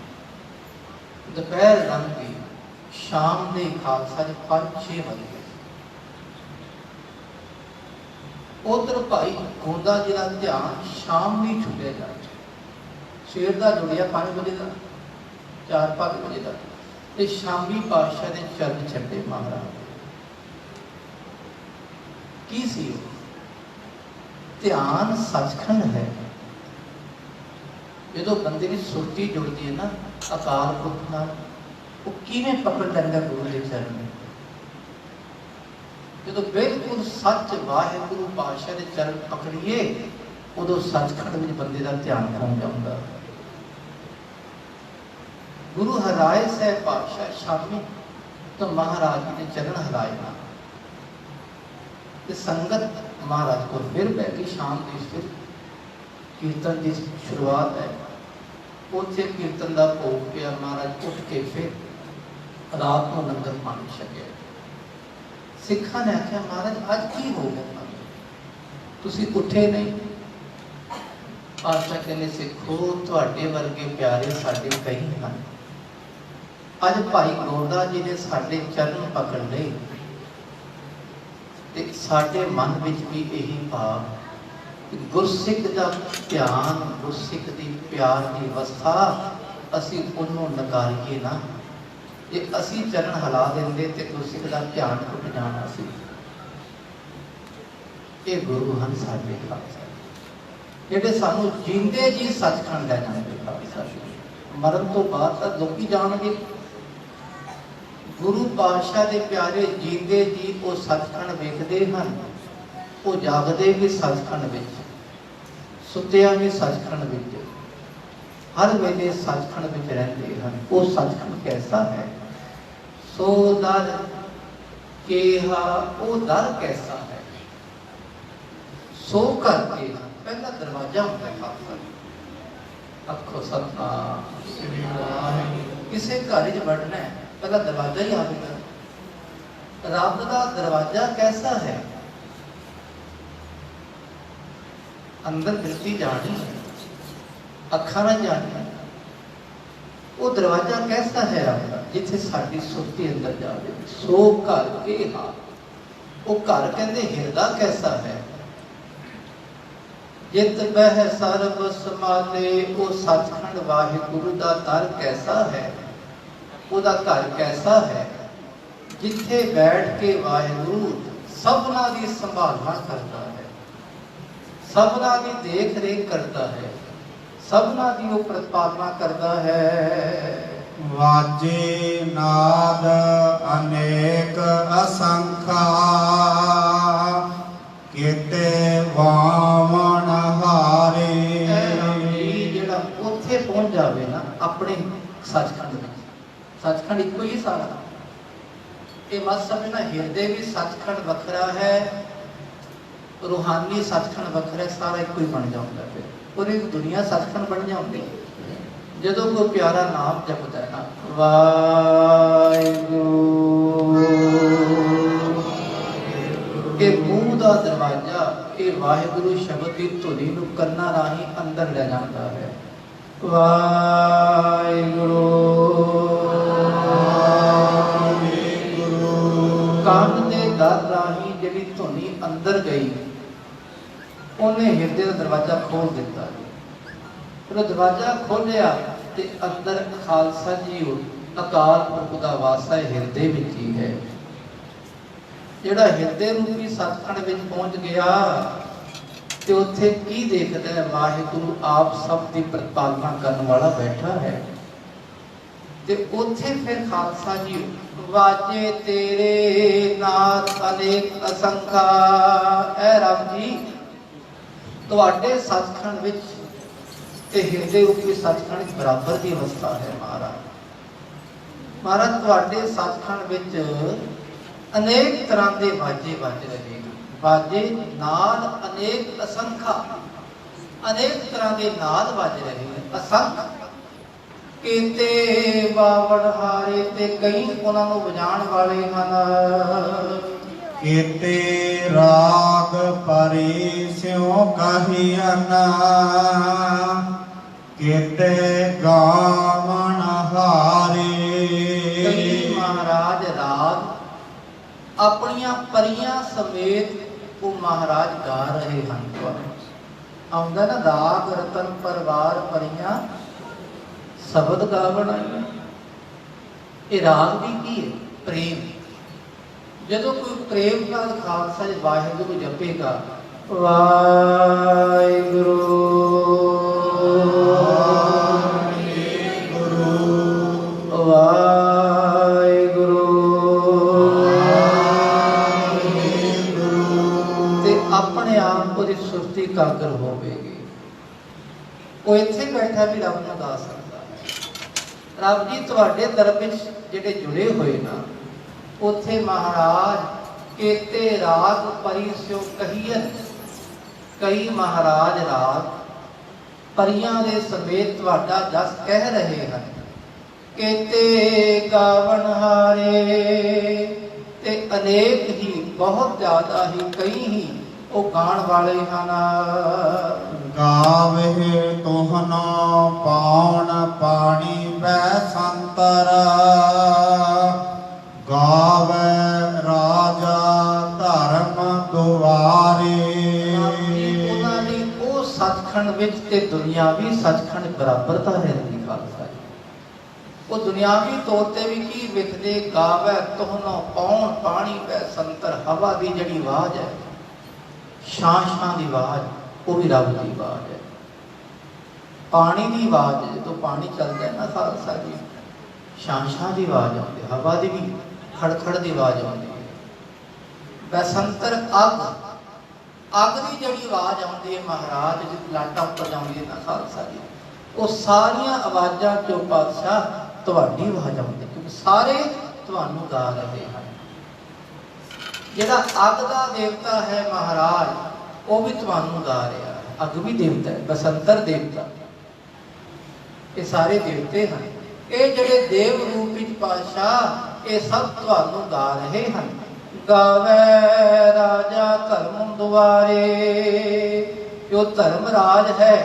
दोपहर लंघ गई, शाम ਦੇ ਖਾਲਸਾ ਦੇ 5-6 ਵਜ ਗਏ। ਉਧਰ ਭਾਈ ਗੋਂਦਾ ਜੀ ਦਾ ਧਿਆਨ ਸ਼ਾਮ ਨਹੀਂ ਛੁੱਟਿਆ ਜਾ ਰਿਹਾ। ਸਵੇਰ ਦਾ ਜੁੜਿਆ 5 ਵਜੇ ਦਾ, 4-5 ਵਜੇ ਦਾ, ਤੇ ਸ਼ਾਮੀ ਪਾਤਸ਼ਾਹ ਦੇ ਚਰਨ ਛੱਡੇ ਮਹਾਰਾਜ। ਕੀ ਸੀ ਉਹ? ਧਿਆਨ ਸੱਚਖੰਡ ਹੈ। ਜਦੋਂ ਬੰਦੇ ਦੀ ਸੁਰਤੀ ਜੁੜਦੀ ਹੈ ਨਾ ਅਕਾਲ ਪੁਰਖ ਨਾਲ, ਉਹ ਕਿਵੇਂ ਪਕੜ ਲੈਂਦਾ ਗੁਰੂ ਦੇ ਚਰਨ। ਜਦੋਂ ਬਿਲਕੁਲ ਸੱਚ ਵਾਹਿਗੁਰੂ ਪਾਤਸ਼ਾਹ ਦੇ ਚਰਨ ਪਕੜੀਏ, ਉਦੋਂ ਸੱਚਖੰਡ ਵਿੱਚ ਬੰਦੇ ਦਾ ਧਿਆਨ ਪਹੁੰਚ ਜਾਂਦਾ। ਗੁਰੂ ਹਰਾਏ ਸਾਹਿਬ ਪਾਤਸ਼ਾਹ ਸ਼ਾਮੀ ਤਾਂ ਮਹਾਰਾਜ ਜੀ ਨੇ ਚਰਨ ਹਿਲਾਏ ਨਾ, ਤੇ ਸੰਗਤ ਮਹਾਰਾਜ ਕੋਲ ਫਿਰ ਬਹਿ ਕੇ ਸ਼ਾਮ ਦੀ ਫਿਰ ਕੀਰਤਨ ਦੀ ਸ਼ੁਰੂਆਤ ਹੈ। ਉੱਥੇ ਕੀਰਤਨ ਦਾ ਭੋਗ ਪਿਆ। ਮਹਾਰਾਜ ਉੱਠ ਕੇ ਫਿਰ ਰਾਤ ਨੂੰ ਲੰਗਰ ਪਾਣੀ ਛਕਿਆ। ਸਿੱਖਾਂ ਨੇ ਆਖਿਆ, ਮਹਾਰਾਜ ਅੱਜ ਕੀ ਹੋ ਗਿਆ, ਤੁਸੀਂ ਉੱਠੇ ਨਹੀਂ? ਪਾਤਸ਼ਾਹ ਕਹਿੰਦੇ, ਸਿੱਖੋ ਤੁਹਾਡੇ ਵਰਗੇ ਪਿਆਰੇ ਸਾਡੇ ਕਈ ਹਨ। ਅੱਜ ਭਾਈ ਗੋਂਦਾ ਜੀ ਨੇ ਸਾਡੇ ਚਰਨ ਪਕੜ ਲਏ, ਤੇ ਸਾਡੇ ਮਨ ਵਿੱਚ ਵੀ ਇਹੀ ਭਾਵ ਕਿ ਗੁਰਸਿੱਖ ਦਾ ਧਿਆਨ, ਗੁਰਸਿੱਖ ਦੀ ਪਿਆਰ ਦੀ ਅਵਸਥਾ, ਅਸੀਂ ਉਹਨੂੰ ਨਕਾਰੀਏ ਨਾ। ਜੇ ਅਸੀਂ ਚਰਨ ਹਿਲਾ ਦਿੰਦੇ ਤੇ ਗੁਰਸਿੱਖ ਦਾ ਧਿਆਨ ਟੁੱਟ ਜਾਣਾ ਸੀ। ਇਹ ਗੁਰੂ ਹਨ ਸਾਡੇ ਖਾਲਸਾ, ਜਿਹੜੇ ਸਾਨੂੰ ਜੀਂਦੇ ਜੀ ਸੱਚਖੰਡ ਲੈ ਜਾਂਦੇ। ਖਾਲਸਾ ਮਰਨ ਤੋਂ ਬਾਅਦ ਤਾਂ ਲੋਕੀ ਜਾਣਗੇ, ਗੁਰੂ ਪਾਤਸ਼ਾਹ ਦੇ ਪਿਆਰੇ ਜੀਂਦੇ ਜੀ ਉਹ ਸੱਚਖੰਡ ਵੇਖਦੇ ਹਨ। ਉਹ ਜਾਗਦੇ ਵੀ ਸੱਚਖੰਡ ਵਿੱਚ, ਸੁੱਤਿਆਂ ਵੀ ਸੱਚਖੰਡ ਵਿੱਚ, ਹਰ ਵੇਲੇ ਸੱਚਖੰਡ ਵਿੱਚ ਰਹਿੰਦੇ ਹਨ। ਉਹ ਸੱਚਖੰਡ ਕੈਸਾ ਹੈ? ਸੋ ਦਰ ਕੇਹਾ, ਉਹ ਦਰ ਕੈਸਾ ਹੈ? ਸੋ ਕਰਕੇ ਪਹਿਲਾ ਦਰਵਾਜ਼ਾ ਹੁੰਦਾ ਹੈ ਖਾਲਸਾ। ਅੱਖੋ ਸਤਨਾਮ ਸ੍ਰੀ ਵਾਹਿਗੁਰੂ। ਕਿਸੇ ਘਰ 'ਚ ਵੜਨਾ ਹੈ, ਪਹਿਲਾ ਦਰਵਾਜ਼ਾ ਹੀ ਆਵੇਗਾ। ਰੱਬ ਦਾ ਦਰਵਾਜ਼ਾ ਕੈਸਾ ਹੈ? ਅੰਦਰ ਦ੍ਰਿਸ਼ਟੀ ਜਾਣੀ, ਅੱਖਾਂ ਨਾਲ ਜਾਣੀ। ਉਹ ਦਰਵਾਜ਼ਾ ਕੈਸਾ ਹੈ ਰੱਬ ਦਾ? ਜਿੱਥੇ ਸਾਡੀ ਸੁਰਤੀ ਅੰਦਰ ਜਾਵੇ। ਸੋ ਘਰ ਕੇ ਹਾ, ਉਹ ਘਰ ਕਹਿੰਦੇ ਹਿਰਦਾ ਕੈਸਾ ਹੈ? ਜਿਤ ਬਹਿ ਸਰਬ ਸਮਾਲੇ, ਉਹ ਸੱਚਖੰਡ ਵਾਹਿਗੁਰੂ ਦਾ ਦਰ ਕੈਸਾ ਹੈ? ਉਹਦਾ ਘਰ ਕੈਸਾ ਹੈ? ਜਿੱਥੇ ਬੈਠ ਕੇ ਵਾਹਿਗੁਰੂ ਸਭਨਾਂ ਦੀ ਸੰਭਾਲਣਾ ਕਰਦਾ ਹੈ, ਸਭਨਾਂ ਦੀ ਦੇਖ ਰੇਖ ਕਰਦਾ ਹੈ, ਸਭਨਾਂ ਦੀ ਉਹ ਪ੍ਰਤਿਪਾਲਨਾ ਕਰਦਾ ਹੈ। ਵਾਜੇ ਨਾਦ ਅਨੇਕ ਅਸੰਖਾ, ਕੀਤੇ ਵਾਵਣ ਹਾਰੇ। ਜਿਹੜਾ ਉੱਥੇ ਪਹੁੰਚ ਜਾਵੇ ਨਾ ਆਪਣੇ ਸੱਚਖੰਡ ਵਿੱਚ, ਸੱਚਖੰਡ ਇੱਕੋ ਹੀ ਸਾਰਾ। ਇਹ ਮਤ ਸਮਝਣਾ, ਹਿਰਦੇ ਵੀ ਸੱਚਖੰਡ ਵੱਖਰਾ ਹੈ, ਰੂਹਾਨੀ ਸੱਚਖੰਡ ਵੱਖਰਾ, ਸਾਰਾ ਇੱਕੋ ਹੀ ਬਣ ਜਾਂਦਾ। ਫਿਰ ਪੂਰੀ ਦੁਨੀਆ ਸੱਚਖੰਡ ਬਣ ਜਾਂਦੀ ਜਦੋਂ ਕੋਈ ਪਿਆਰਾ ਨਾਮ ਜਪਦਾ ਹੈ ਨਾ, ਵਾਹਿਗੁਰੂ। ਇਹ ਮੂੰਹ ਦਾ ਦਰਵਾਜ਼ਾ, ਇਹ ਵਾਹਿਗੁਰੂ ਸ਼ਬਦ ਦੀ ਧੁਨੀ ਨੂੰ ਕੰਨਾਂ ਰਾਹੀਂ ਅੰਦਰ ਲੈ ਜਾਂਦਾ ਹੈ। ਵਾਹਿਗੁਰੂ ਕੰਨ ਦੇ ਦਰ ਰਾਹੀਂ ਜਿਹੜੀ ਧੁਨੀ ਅੰਦਰ ਗਈ, ਉਹਨੇ ਹਿਰਦੇ ਦਾ ਦਰਵਾਜ਼ਾ ਖੋਲ ਦਿੱਤਾ। ਉਹ ਦਰਵਾਜ਼ਾ ਖੋਲਿਆ ਤੇ ਅੰਦਰ ਖਾਲਸਾ ਜੀ ਅਕਾਲ ਪੁਰਖ ਦਾ ਵਾਸਾ ਹਿਰਦੇ ਵਿੱਚ ਹੀ ਹੈ। ਜਿਹੜਾ ਹਿਰਦੇ ਰੂਪੀ ਸੱਚਖੰਡ ਵਿੱਚ ਪਹੁੰਚ ਗਿਆ ਤੇ ਉੱਥੇ ਕੀ ਦੇਖਦਾ ਹੈ? ਵਾਹਿਗੁਰੂ ਆਪ ਸਭ ਦੀ ਪ੍ਰਤਿਪਾਲਨਾ ਕਰਨ ਵਾਲਾ ਬੈਠਾ ਹੈ। ਤੇ ਉੱਥੇ ਫਿਰ ਖਾਲਸਾ ਜੀ ਵਾਜੇ ਤੇਰੇ ਨਾਥ ਅਨੇਕ ਅਸੰਖਾ। ਐ ਰੱਬ ਜੀ, ਤੁਹਾਡੇ ਸੱਚਖੰਡ ਵਿੱਚ ਤੇ ਹਿਰਦੇ ਰੂਪੀ ਸੱਚਖੰਡ ਬਰਾਬਰ ਦੀ ਅਵਸਥਾ ਹੈ। ਮਹਾਰਾਜ ਤੁਹਾਡੇ ਸੱਚਖੰਡ ਵਿੱਚ ਅਨੇਕ ਤਰ੍ਹਾਂ ਦੇ ਵਾਜੇ ਵੱਜ ਰਹੇ ਹਨ। ਵਾਜੇ ਨਾਦ ਅਨੇਕ ਅਸੰਖਾ, ਅਨੇਕ ਤਰ੍ਹਾਂ ਦੇ ਨਾਦ ਵੱਜ ਰਹੇ ਹਨ। ਅਸੰਖ ਕੀਤੇ ਬਾਵਣ ਹਾਰੇ, ਤੇ ਕਈ ਉਹਨਾਂ ਨੂੰ ਵਜਾਉਣ ਵਾਲੇ ਹਨ। ਕੀਤੇ ਰਾਗ ਪਰੀ ਸਿਉ ਕਹੀਨ, ਕੀਤੇ ਗਾਵਣ ਹਾਰੇ। ਕਈ ਮਹਾਰਾਜ ਰਾਗ ਆਪਣੀਆਂ ਪਰੀਆਂ ਸਮੇਤ ਉਹ ਮਹਾਰਾਜ ਗਾ ਰਹੇ ਹਨ। ਆਉਂਦਾ ਨਾ, ਰਾਗ ਰਤਨ ਪਰਵਾਰ ਪਰੀਆਂ ਸ਼ਬਦ ਗਾਵਣ ਆਈਆਂ। ਇਹ ਰਾਗ ਵੀ ਕੀ ਹੈ? ਪ੍ਰੇਮ। ਜਦੋਂ ਕੋਈ ਪ੍ਰੇਮ ਨਾਲ ਖਾਲਸਾ ਜੀ ਵਾਹਿਗੁਰੂ ਜਪੇਗਾ, ਵਾਹਿਗੁਰੂ ਤੇ ਆਪਣੇ ਆਪ ਉਹਦੀ ਸੁਰਤੀ ਕਾਗਰ ਹੋਵੇਗੀ। ਉਹ ਇੱਥੇ ਬੈਠਾ ਵੀ ਰੱਬ ਨੂੰ ਗਾ ਸਕਦਾ ਹੈ। ਰੱਬ ਜੀ ਤੁਹਾਡੇ ਦਰ ਵਿੱਚ ਜਿਹੜੇ ਜੁੜੇ ਹੋਏ ਨਾ, ਉੱਥੇ ਮਹਾਰਾਜ ਕੀਤੇ ਰਾਗ ਪਰੀ ਸਿਉ ਕਹੀਨ, ਕਈ ਮਹਾਰਾਜ ਰਾਗ ਪਰੀਆਂ ਦੇ ਸਮੇਤ ਤੁਹਾਡਾ ਜਸ ਕਹਿ ਰਹੇ ਹਨ। ਕੀਤੇ ਗਾਵਣ ਹਾਰੇ, ਤੇ ਅਨੇਕ ਹੀ, ਬਹੁਤ ਜ਼ਿਆਦਾ ਹੀ, ਕਈ ਹੀ ਉਹ ਗਾਣ ਵਾਲੇ ਹਨ। ਗਾਵੇ ਤੁਹਨੋ ਪਾਉਣ ਪਾਣੀ ਬੈ ਸੰਤਰ, ਗਾਵੇ ਰਾਜਾ ਧਰਮ ਦੁਆਰੇ। ਉਹਨਾਂ ਦੀ ਉਹ ਸੱਚਖੰਡ ਵਿੱਚ ਤੇ ਦੁਨਿਆਵੀ ਸੱਚਖੰਡ ਬਰਾਬਰਤਾ ਰਹਿੰਦੀ ਖਾਲਸਾ ਜੀ। ਉਹ ਦੁਨਿਆਵੀ ਤੌਰ ਤੇ ਵੀ ਕੀ ਵਿਖਦੇ, ਗਾਵੇ ਤੁਹਨੋ ਪਾਉਣ ਪਾਣੀ ਬੈ ਸੰਤਰ। ਹਵਾ ਦੀ ਜਿਹੜੀ ਆਵਾਜ਼ ਹੈ, ਛਾਂ ਦੀ ਆਵਾਜ਼, ਉਹ ਵੀ ਰੱਬ ਦੀ ਆਵਾਜ਼ ਹੈ। ਪਾਣੀ ਦੀ ਆਵਾਜ਼, ਜਦੋਂ ਪਾਣੀ ਚੱਲਦਾ ਹੈ ਨਾ ਖਾਲਸਾ ਜੀ, ਛਾਂ ਦੀ ਆਵਾਜ਼ ਆਉਂਦੀ ਹੈ, ਹਵਾ ਦੀ ਵੀ ਖੜਖੜ ਦੀ ਆਵਾਜ਼ ਆਉਂਦੀ ਹੈ। ਬੈਸੰਤਰ ਅੱਗ ਦੀ ਜਿਹੜੀ ਆਵਾਜ਼ ਆਉਂਦੀ ਹੈ ਮਹਾਰਾਜ, ਜਿਸ ਲਾਟਾਂ ਉੱਪਰ ਜਾਂਦੀ ਹੈ ਨਾ ਖਾਲਸਾ ਜੀ, ਉਹ ਸਾਰੀਆਂ ਆਵਾਜ਼ਾਂ ਚੋਂ ਪਾਤਸ਼ਾਹ ਤੁਹਾਡੀ ਆਵਾਜ਼ ਆਉਂਦੀ, ਕਿਉਂਕਿ ਸਾਰੇ ਤੁਹਾਨੂੰ ਗਾ ਰਹੇ ਹਨ। ਜਿਹੜਾ ਅੱਗ ਦਾ ਦੇਵਤਾ ਹੈ ਮਹਾਰਾਜ, ਉਹ ਵੀ ਤੁਹਾਨੂੰ ਗਾ ਰਿਹਾ ਹੈ। ਅੱਗ ਵੀ ਦੇਵਤਾ ਹੈ, ਬਸੰਤਰ ਦੇਵਤਾ, ਇਹ ਸਾਰੇ ਦੇਵਤੇ ਹਨ। ਇਹ ਜਿਹੜੇ ਦੇਵ ਰੂਪ ਵਿੱਚ ਪਾਤਸ਼ਾਹ, ਇਹ ਸਭ ਤੁਹਾਨੂੰ ਗਾ ਰਹੇ ਹਨ। ਗਾਵੇ ਰਾਜਾ ਧਰਮ ਦੁਆਰੇ, ਜੋ ਧਰਮ ਰਾਜ ਹੈ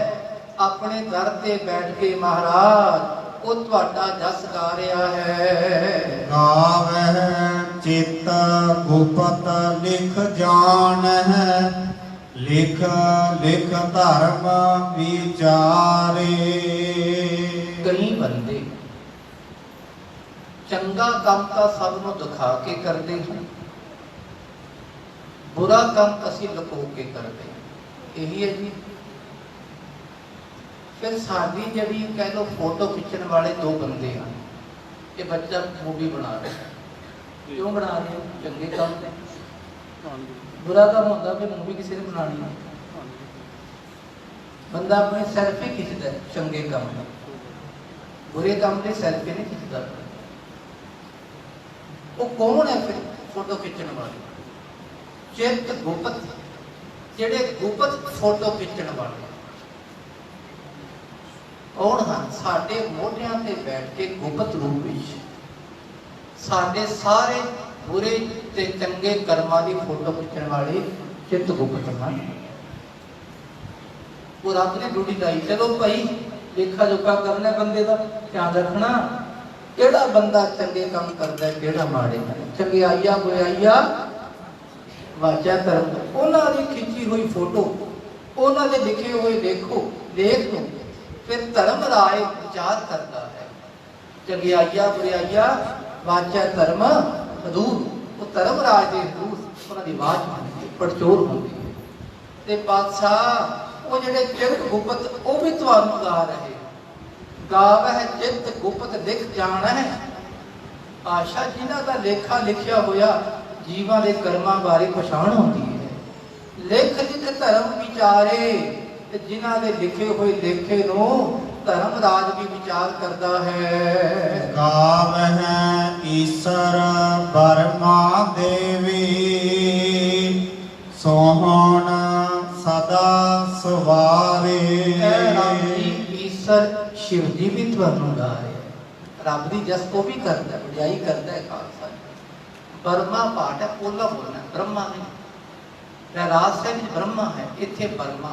ਆਪਣੇ ਦਰ ਤੇ ਬੈਠ ਕੇ ਮਹਾਰਾਜ ਉਹ ਤੁਹਾਡਾ ਜਸ ਗਾ ਰਿਹਾ ਹੈ। ਗਾਵੇ ਚਿਤ ਗੁਪਤ ਲਿਖ ਜਾਣ ਹੈ, ਲਿਖ ਲਿਖ ਧਰਮ ਵਿਚਾਰੇ। ਕਈ ਬੰਦੇ ਚੰਗਾ ਕੰਮ ਤਾਂ ਸਭ ਨੂੰ ਦਿਖਾ ਕੇ ਕਰਦੇ ਹਨ, ਬੁਰਾ ਕੰਮ ਅਸੀਂ ਲੁਕੋ ਕੇ ਕਰਦੇ ਹਾਂ। ਇਹੀ ਹੈ ਜੀ। ਫਿਰ ਸਾਡੀ ਜਿਹੜੀ ਕਹਿ ਲਓ ਫੋਟੋ ਖਿੱਚਣ ਵਾਲੇ ਦੋ ਬੰਦੇ ਹਨ। ਇਹ ਬੱਚਾ ਮੂਵੀ ਬਣਾ ਰਿਹਾ, ਕਿਉਂ ਬਣਾ ਰਹੇ? ਚੰਗੇ ਕੰਮ ਤੇ। ਬੁਰਾ ਕੰਮ ਹੁੰਦਾ ਵੀ ਮੂਵੀ ਕਿਸੇ ਨੇ ਬਣਾਉਣੀ ਹੈ। ਬੰਦਾ ਆਪਣੀ ਸੈਲਫੀ ਖਿੱਚਦਾ ਚੰਗੇ ਕੰਮ ਦੀ, ਬੁਰੇ ਕੰਮ ਦੀ ਸੈਲਫੀ ਨਹੀਂ ਖਿੱਚਦਾ। ਉਹ ਕੌਣ ਹੈ ਫਿਰ ਫੋਟੋ ਖਿੱਚਣ ਵਾਲੇ? ਚਿੱਤ ਗੁਪਤ, ਜਿਹੜੇ ਗੁਪਤ ਫੋਟੋ ਖਿੱਚਣ ਵਾਲੇ ਕੌਣ ਹਨ? ਸਾਡੇ ਮੋਢਿਆਂ ਤੇ ਬੈਠ ਕੇ ਗੁਪਤ ਰੂਪ ਵਿੱਚ ਸਾਡੇ ਸਾਰੇ ਬੁਰੇ ਤੇ ਚੰਗੇ ਕਰਮਾਂ ਦੀ ਫੋਟੋ ਖਿੱਚਣ ਵਾਲੇ ਚਿੱਤ ਗੁਪਤ ਹਨ। ਉਹ ਰੱਬ ਨੇ ਡਿਊਟੀ ਲਾਈ, ਚਲੋ ਭਾਈ ਲੇਖਾ ਜੋਖਾ ਕਰਨਾ ਬੰਦੇ ਦਾ, ਧਿਆਨ ਰੱਖਣਾ ਕਿਹੜਾ ਬੰਦਾ ਚੰਗੇ ਕੰਮ ਕਰਦਾ, ਕਿਹੜਾ ਮਾੜੇ। ਚੰਗਿਆਈਆ ਬੁਰਾਈਆ ਵਾਚਾ ਧਰਮ, ਉਹਨਾਂ ਦੀ ਖਿੱਚੀ ਹੋਈ ਫੋਟੋ, ਉਹਨਾਂ ਦੇ ਲਿਖੇ ਹੋਏ ਦੇਖੋ, ਦੇਖ ਲਓ। ਫਿਰ ਧਰਮ ਰਾਏ ਵਿਚਾਰ ਕਰਦਾ ਹੈ। ਚੰਗਿਆਈਆ ਬੁਰਾਈਆ ਵਾਚਾ ਧਰਮ ਹਦੂਰ, ਉਹ ਧਰਮ ਰਾਜ ਦੇ ਹਦੂਰ ਉਹਨਾਂ ਦੀ ਆਵਾਜ਼ ਹੁੰਦੀ ਹੈ, ਪੜਚੋਲ ਹੁੰਦੀ ਹੈ। ਤੇ ਬਾਦਸ਼ਾਹ ਉਹ ਜਿਹੜੇ ਚਿੱਤ ਗੁਪਤ, ਉਹ ਵੀ ਤੁਹਾਨੂੰ ਗਾ ਰਹੇ। ਗਾਵਹਿ ਚਿੱਤ ਗੁਪਤ ਲਿਖ ਜਾਣਾ ਹੈ। ਆਸ਼ਾ ਜਿਨ੍ਹਾਂ ਦਾ ਲੇਖਾ ਲਿਖਿਆ ਹੋਇਆ ਜੀਵਾਂ ਦੇ ਕਰਮਾਂ ਬਾਰੇ ਪਛਾਣ ਹੁੰਦੀ ਹੈ। ਲਿਖ ਲਿਖ ਧਰਮ ਵਿਚਾਰੇ, ਤੇ ਜਿਨ੍ਹਾਂ ਦੇ ਲਿਖੇ ਹੋਏ ਲੇਖੇ ਨੂੰ ਧਰਮ ਰਾਜ ਵੀ ਵਿਚਾਰ ਕਰਦਾ ਹੈ। ਗਾਵਹਿ ਈਸਰ ਬਰਮਾ ਦੇਵੀ, ਸੋਹਣ ਸਦਾ ਸਵਾਰੇ। ਈਸਰ शिव जी भी ਤੁਹਾਨੂੰ ਗਾ ਰਹੇ ਹੈ। ਰੱਬ ਦੀ ਜਸ ਉਹ ਵੀ ਕਰਦਾ, ਵਡਿਆਈ ਕਰਦਾ ਹੈ ਖਾਲਸਾ। ਬਰਮਾ ਪਾਠ ਹੈ, ਪੋਲਾ ਬੋਲਣਾ, ਬ੍ਰਹਮਾ ਨਹੀਂ। ਰਹਿਰਾਸ ਸਾਹਿਬ ਵਿੱਚ ਬ੍ਰਹਮਾ ਹੈ, ਇੱਥੇ ਬਰਮਾ।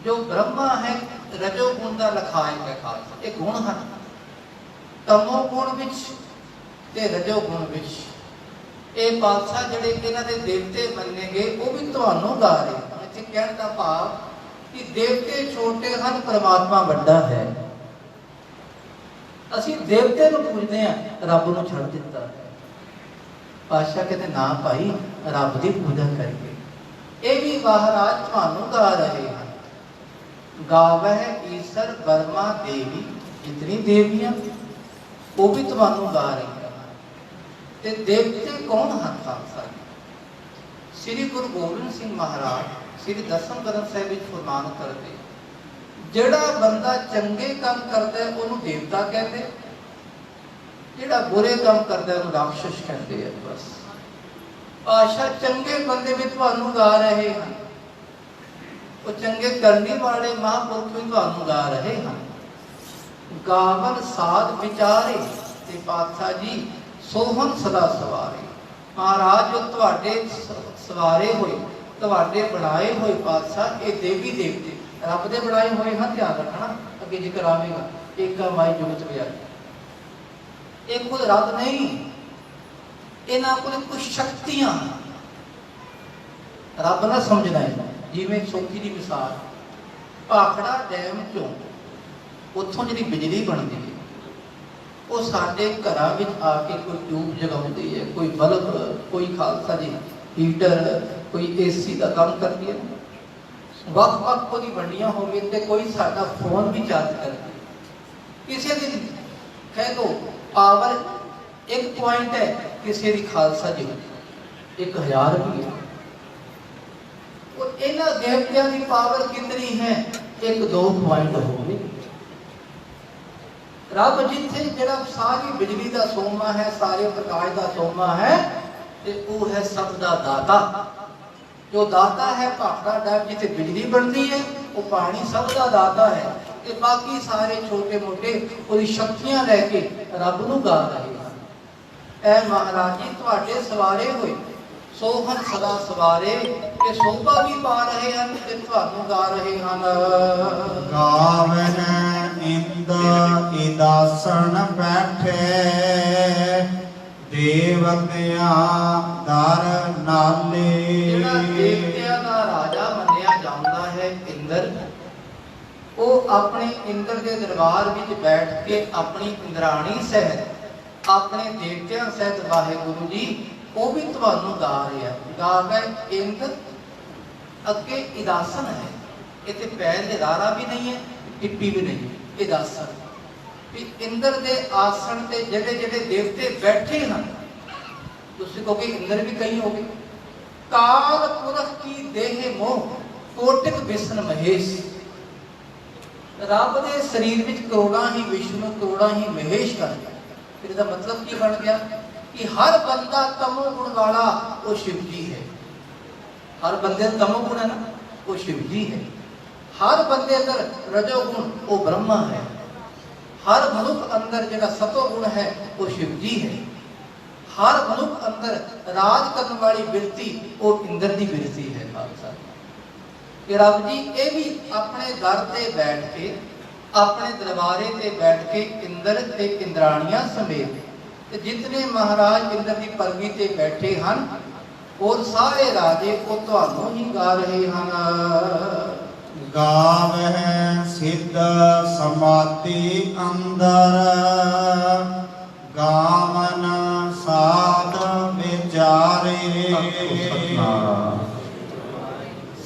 ਜੋ ਬ੍ਰਹਮਾ ਹੈ ਰਜੋ ਗੁਣ ਦਾ ਲਖਾਇਕ ਹੈ ਖਾਲਸਾ। ਇਹ ਗੁਣ ਹਨ ਤਮੋ ਗੁਣ ਵਿੱਚ ਤੇ ਰਜੋ ਗੁਣ ਵਿੱਚ। ਇਹ ਪਾਤਸ਼ਾਹ ਜਿਹੜੇ ਇਹਨਾਂ ਦੇ ਦੇਵਤੇ ਮੰਨੇ ਗਏ ਉਹ ਵੀ ਤੁਹਾਨੂੰ ਗਾ ਰਹੇ ਹਨ। ਇੱਥੇ ਕਹਿਣ ਦਾ ਭਾਵ ਕਿ ਦੇਵਤੇ ਛੋਟੇ ਹਨ, ਪਰਮਾਤਮਾ ਵੱਡਾ ਹੈ। ਅਸੀਂ ਦੇਵਤੇ ਨੂੰ ਪੂਜਦੇ ਹਾਂ, ਰੱਬ ਨੂੰ ਛੱਡ ਦਿੱਤਾ ਹੈ। ਪਾਤਸ਼ਾਹ ਕਹਿੰਦੇ ਨਾ ਭਾਈ, ਰੱਬ ਦੀ ਪੂਜਾ ਕਰੀਏ। ਇਹ ਵੀ ਮਹਾਰਾਜ ਤੁਹਾਨੂੰ ਗਾ ਰਹੇ ਹਨ। ਗਾਵਹਿ ਈਸਰ ਬਰਮਾ ਦੇਵੀ, ਜਿਤਨੀ ਦੇਵੀਆਂ ਉਹ ਵੀ ਤੁਹਾਨੂੰ ਗਾ ਰਹੀਆਂ ਹਨ। ਤੇ ਦੇਵਤੇ ਕੌਣ ਹਨ ਖਾਲਸਾ? ਸ੍ਰੀ ਗੁਰੂ ਗੋਬਿੰਦ ਸਿੰਘ ਮਹਾਰਾਜ ਸ੍ਰੀ ਦਸਮ ਗ੍ਰੰਥ ਸਾਹਿਬ ਵਿੱਚ ਫਰਮਾਨ ਕਰਦੇ, ਜਿਹੜਾ ਬੰਦਾ ਚੰਗੇ ਕੰਮ ਕਰਦਾ ਹੈ ਉਹਨੂੰ ਦੇਵਤਾ ਕਹਿੰਦੇ, ਜਿਹੜਾ ਬੁਰੇ ਕੰਮ ਕਰਦਾ ਉਹਨੂੰ ਰਾਖਸ਼ ਕਹਿੰਦੇ ਆ। ਬਸ ਪਾਸ਼ਾ ਚੰਗੇ ਬੰਦੇ ਵੀ ਤੁਹਾਨੂੰ ਗਾ ਰਹੇ ਹਨ, ਉਹ ਚੰਗੇ ਕਰਨੀ ਵਾਲੇ ਮਹਾਂਪੁਰਖ ਵੀ ਤੁਹਾਨੂੰ ਗਾ ਰਹੇ ਹਨ। ਗਾਵਨ ਸਾਧ ਵਿਚਾਰੇ ਤੇ ਪਾਤਸ਼ਾਹ ਜੀ ਸੋਹਣ ਸਦਾ ਸਵਾਰੇ। ਮਹਾਰਾਜ ਜੋ ਤੁਹਾਡੇ ਸਵਾਰੇ ਹੋਏ, ਤੁਹਾਡੇ ਬਣਾਏ ਹੋਏ ਪਾਤਸ਼ਾਹ, ਇਹ ਦੇਵੀ ਦੇਵਤੇ ਰੱਬ ਦੇ ਬਣਾਏ ਹੋਏ ਹਨ। ਧਿਆਨ ਰੱਖਣਾ, ਅੱਗੇ ਜ਼ਿਕਰ ਆਵੇਗਾ। ਏਕਾ ਮਾਈ ਜੁਗਤ ਵਿਆਪੀ। ਇਹ ਕੋਈ ਰੱਬ ਨਹੀਂ, ਇਹਨਾਂ ਕੋਲ ਕੁਝ ਸ਼ਕਤੀਆਂ। ਰੱਬ ਨਾ ਸਮਝਣਾ ਹੈ। ਜਿਵੇਂ ਸੌਖੀ ਦੀ ਮਿਸਾਲ, ਭਾਖੜਾ ਡੈਮ ਚੋਂ ਉੱਥੋਂ ਜਿਹੜੀ ਬਿਜਲੀ ਬਣਦੀ ਹੈ ਉਹ ਸਾਡੇ ਘਰਾਂ ਵਿੱਚ ਆ ਕੇ ਕੋਈ ਟਿਊਬ ਜਗਾਉਂਦੀ ਹੈ, ਕੋਈ ਬਲਬ, ਕੋਈ ਖਾਲਸਾ ਜੀ ਹੀਟਰ, ਕੋਈ ਏਸੀ ਦਾ ਕੰਮ ਕਰਦੀ ਹੈ। ਵੱਖ ਵੱਖ ਉਹਦੀ ਵੰਡੀਆਂ ਹੋਵੇ ਤੇ ਕੋਈ ਸਾਡਾ ਫੋਨ ਵੀ ਚਾਰਜ ਕਰਦੀ। ਕਿਸੇ ਦੀ ਕਹਿ ਦੋ ਪਾਵਰ 1 ਪੁਆਇੰਟ ਹੈ, ਕਿਸੇ ਦੀ ਖਾਲਸਾ ਜੀ 1000 ਵੀ ਹੈ। और इन्हां देवतियां की पावर कितनी है? 1-2 पॉइंट होगी। रब जिथे जिहड़ा सारी बिजली का सोमा है, सारे प्रकाश का सोमा है, ते वो है सब दा दाता। जो दाता है भाखड़ा डैम जिथे बिजली बनती है, वो पानी सब दा दाता है। ते बाकी सारे छोटे मोटे उसदी शक्तियां लैके रब नूं गा रहे हैं। ऐ महाराज जी तुहाडे सवारे हुए सोहन सदा सवारे, ते शोभा भी पा रहे हैं ते तुहानू गा रहे हैं। गावह इंद इदासन बैठे, देवतिया दर नाले। जिहड़ा देवतियां दा राजा मन्निया जांदा है इंद्र, वो अपने इंद्र के दरबार विच बैठ के अपनी इंद्राणी सहित अपने देवतियां सहित वाहिगुरु जी वो भी तुहानू गा रहे हैं। गावे इंद्र अगे इदासन है, इतने पैर के दारा भी नहीं है, टिप्पी भी नहीं, इदासन भी इंद्र के आसन से जेडे जेडे देवते बैठे हैं। तुसीं कहोगे इंद्र भी कई हो गए। काल पुरख की देह मोह कोटिक विष्णु महेश। रब के शरीर में करोड़ां ही विष्णु करोड़ां ही महेश कर गया। फिर इसका मतलब की बन गया कि हर बंदा तमोगुण वाला वो शिव जी है। हर बंदे तमोगुण है ना, वो शिव जी है। हर बंदे अंदर रजोगुण वो ब्रह्मा है। हर मनुष्य अंदर जो सतोगुण है वो शिव जी है। हर मनुष्य अंदर राज करने वाली बिरती वो इंद्र की बिरती है। खालसा कि रब जी ये भी अपने दर से बैठ के, अपने दरबारे से बैठ के इंद्र ते इंद्राणियां समेत जितने महाराज इंद्र की परगी ते बैठे हैं और सारे राजे को तुहानू ही गा रहे हैं। गावह सिद्ध समाधि अंदर, गावन साध विचारे।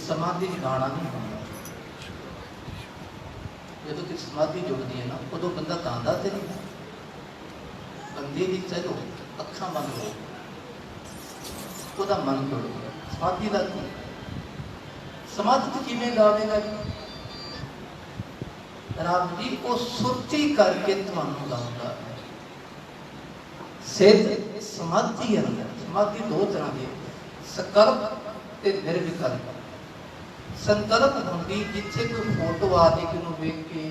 समाधि गाना नहीं होता। जो कि समाधि जुड़ती है ना, उदो बंदा गांदा तो नहीं, बंदे की चलो अखा बंद हो, मन जुड़ गया। समाधि का की समाधि तो किमें गावेगा जी? रब जी वो सुरती करके तुहानू गाऊंगा। सिद्ध समाधि अंदर, समाधि 2 तरह की, संकल्प ते निर्विकल्प। संकल्प होंगी जिथे कोई फोटो आदि को वेख के